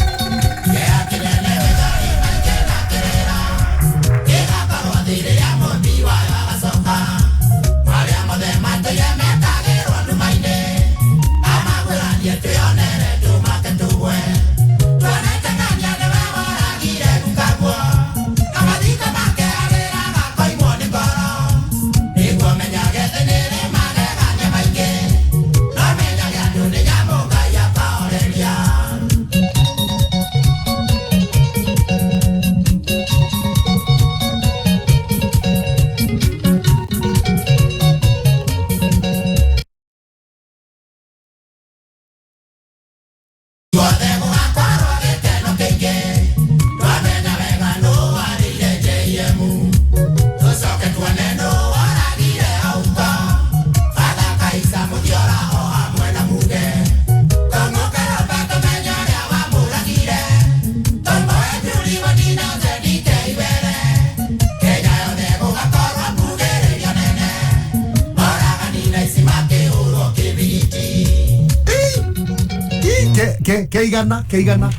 Keigana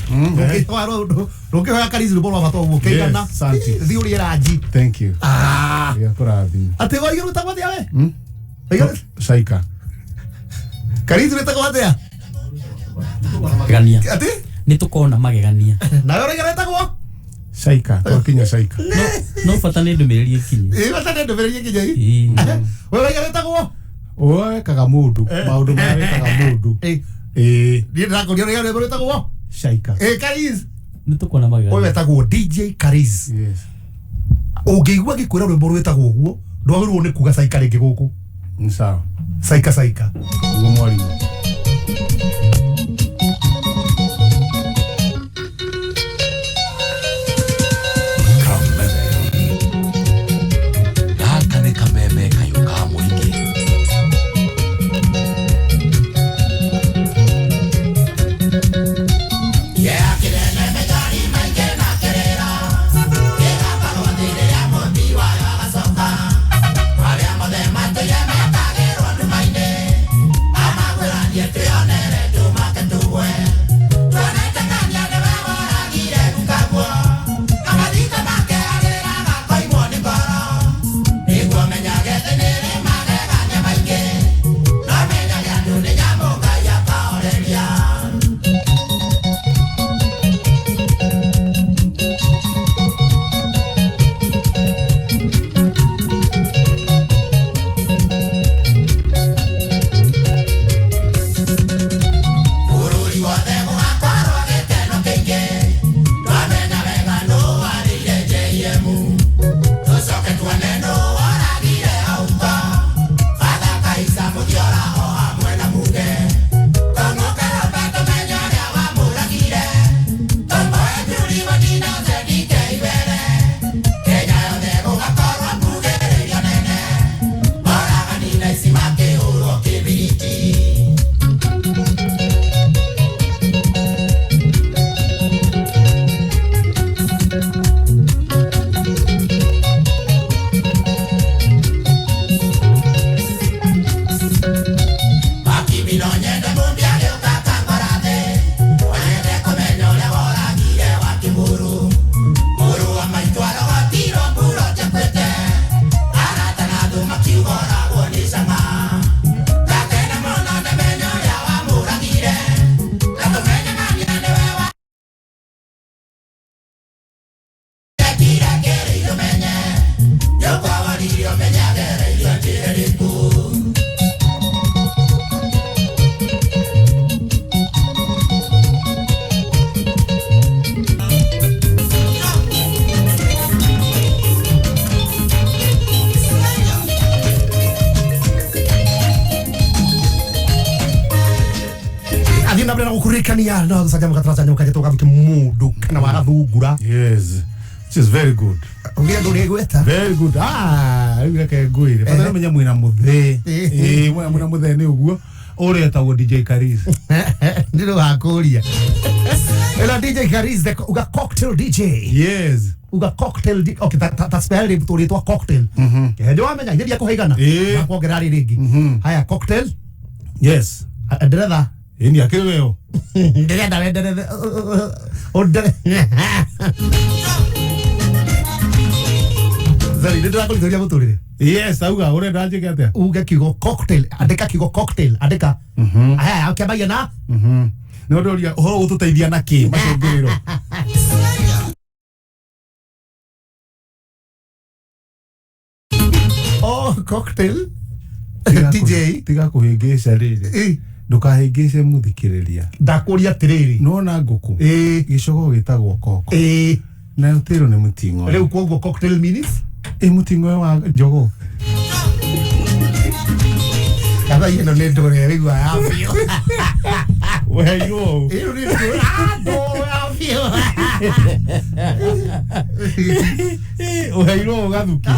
Roke hoya Karis rubo bato ugo keigana santi thiuri raji thank you ya kurathi ate go igiru takwate we saika Karis reta kwate magegania ate nitukona magegania na yore gereta go saika twakinya saika no bata ni ndumiriri kinyi bata ni ndumiriri kinyi we gereta go oe kaga mundu maundu mare kaga mundu ni ndako ni yore gereta go saika Karis nitukona magegania we wetagwo DJ Karis yes ungeigua gikwira rwimbo rwetagwo uguo ndwagirwo ni kuga saika ringi guku ni sawa saika ugo mwalimu Yeah. kurikania no gusaja mukatraza nyoka gito Gathuki Mundu kana wa Gathungura. Yes. It is very good. Ungia ndo gweta. Very good. Iwe ke nguire. Patana menya mwina muthe. Mwina muthe ni uguo. Ore etagwo DJ Karis. Ndiro hakuria. Ela DJ Karis the uga cocktail DJ. Yes. Uga cocktail DJ. Okay, that spell it to cocktail. Kejo amenya ndiye kuhaigana. Na kuongerera ringi. Haya cocktail. Yes. Ndretha. Ini akirweo. Ndretha wendere. Odere. Zari ndretha kulitoria muturire. Yes, auga urenda njike atia. Uga kigo cocktail, andika kigo cocktail, andika. Aya, ukebaya na. No ndoria uhoro gututeithia na ki macungiriro. Oh, cocktail. DJ tiga kuhingisha riri. Ndukahingishe muthikiriria. Ndakuria tiriri. Nona nguku. Gicogo gitagwo koko. Na utiro ni mutingo. Riu kwoguo cocktail means mutingo wa njogo. Kaba yeno ne ndore wigwa yafio. Weyo. Iyo ni ndore yafio. Weyo Gathuki.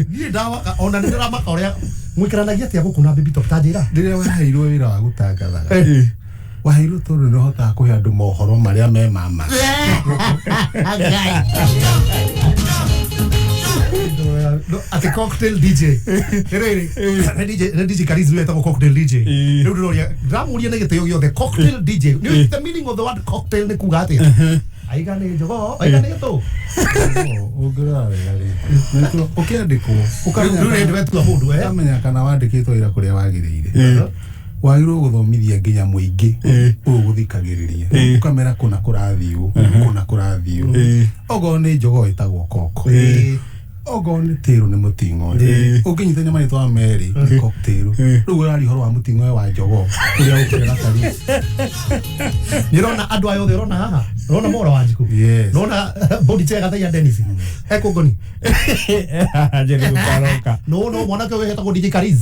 Ni dawa ona ndira maka oria mwikiranagia atia guku na baby top tajira. Ndire waheirwo wira wa gutangathaga. Waheirwo tondu no hota kuhe andu mohoro maria me mama. At the cocktail DJ. DJ Karis we tako cocktail DJ. Riu ndoria ndamuria na giteo giothe cocktail DJ. The meaning of the word cocktail ni kuga atia. Aiga ni njogo, aiga ni to. Ugura wega ri. Ukiandikwo. Ukarure ndwetu mundu amenya kana wandikitwo ira kuria wagiriire. Wagirwo guthomithia nginya muingi uguthikagiriria ukamera kuna kurathiu kuna kurathiu ogo ni njogo itagwo koko ogo ni tiru ni mutingo ukinyithania maitwa meri cocktail riu urari horo wa mutingo wa njogo uria ukira Karis. Nirona andu ayo thirona haha rona mora wanjiku rona body check ataya Dennis ekogoni ajeni gutaroka no mwanake we hetagwo DJ Karis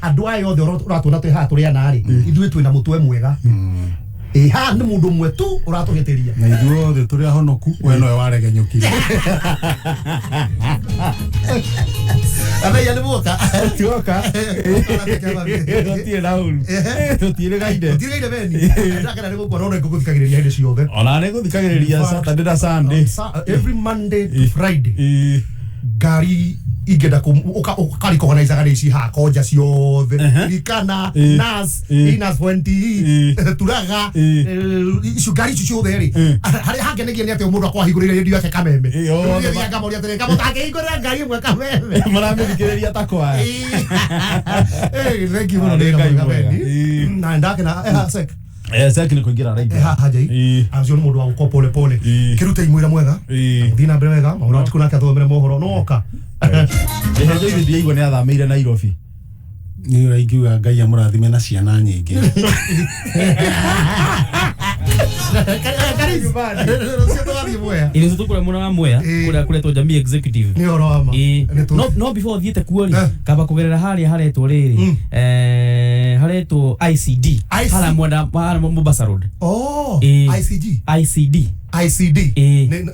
andu ayo thiro uratuna twi ha turi anari ithuĩ twina mutwe mwega ha ni mundu mwe tu uratugetiria na ithuothe turi ahonoku we nowe waregenyukire abaya ni muoka tuoka tutie nauru tutire gaide beni ndakana ni gukora no nguthikagiriria hindi ciothe ona ni guthikagiriria Saturday na Sunday every Monday to Friday gari igenda ukari organize gari ici ha koja ciothe irikana nas inas 20 turaga icio gari icio ciothe ri hari hangenegia ni ati mundu akwa hingurire redio yake kameme yo ngamoria tere kamo takihingurira ngari imwe kameme maramithikiriria takwa thank you muno na ndakena sek sek ni kuingira raidi hajai azio ni mundu wa guko pole pole kiruta imwira mwega thina mbere wega mauna tikuna akathomera mohoro noka ehejo ithi ndiaigua ni athameire Nairobi ni uraingiuga Ngai amurathime na ciana nyingi Ili tukule mwana wa Mwea kule to jamii executive ni oroma no before thiete kuori kaba kugerera haria etwo riri haretwo ICD hala mwenda Mombasa Road ICD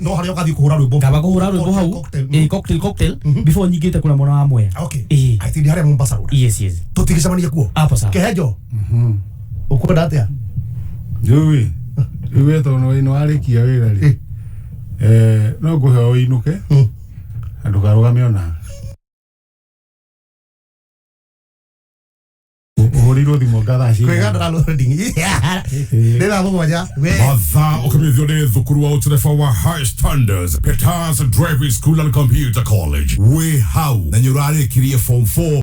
no haria ugathi kuhura rwimbo kaba kuhura rwimbo hau cocktail before nyingite kuna mwana wa Mwea ICD haria Mombasa Road yes tutigicamania kuo hapo sawa kehejo ukwenda atia Jui iwe tono ino arikia wira ri no nguhe inuke andu karugame ona uhorirwo thimo ngathaci kwigandra loading ndira mugwanja mathaa ukamithio ni thukuru wa utereba wa high standards Peters Driving School and Computer College we hau na nyurarikirie form 4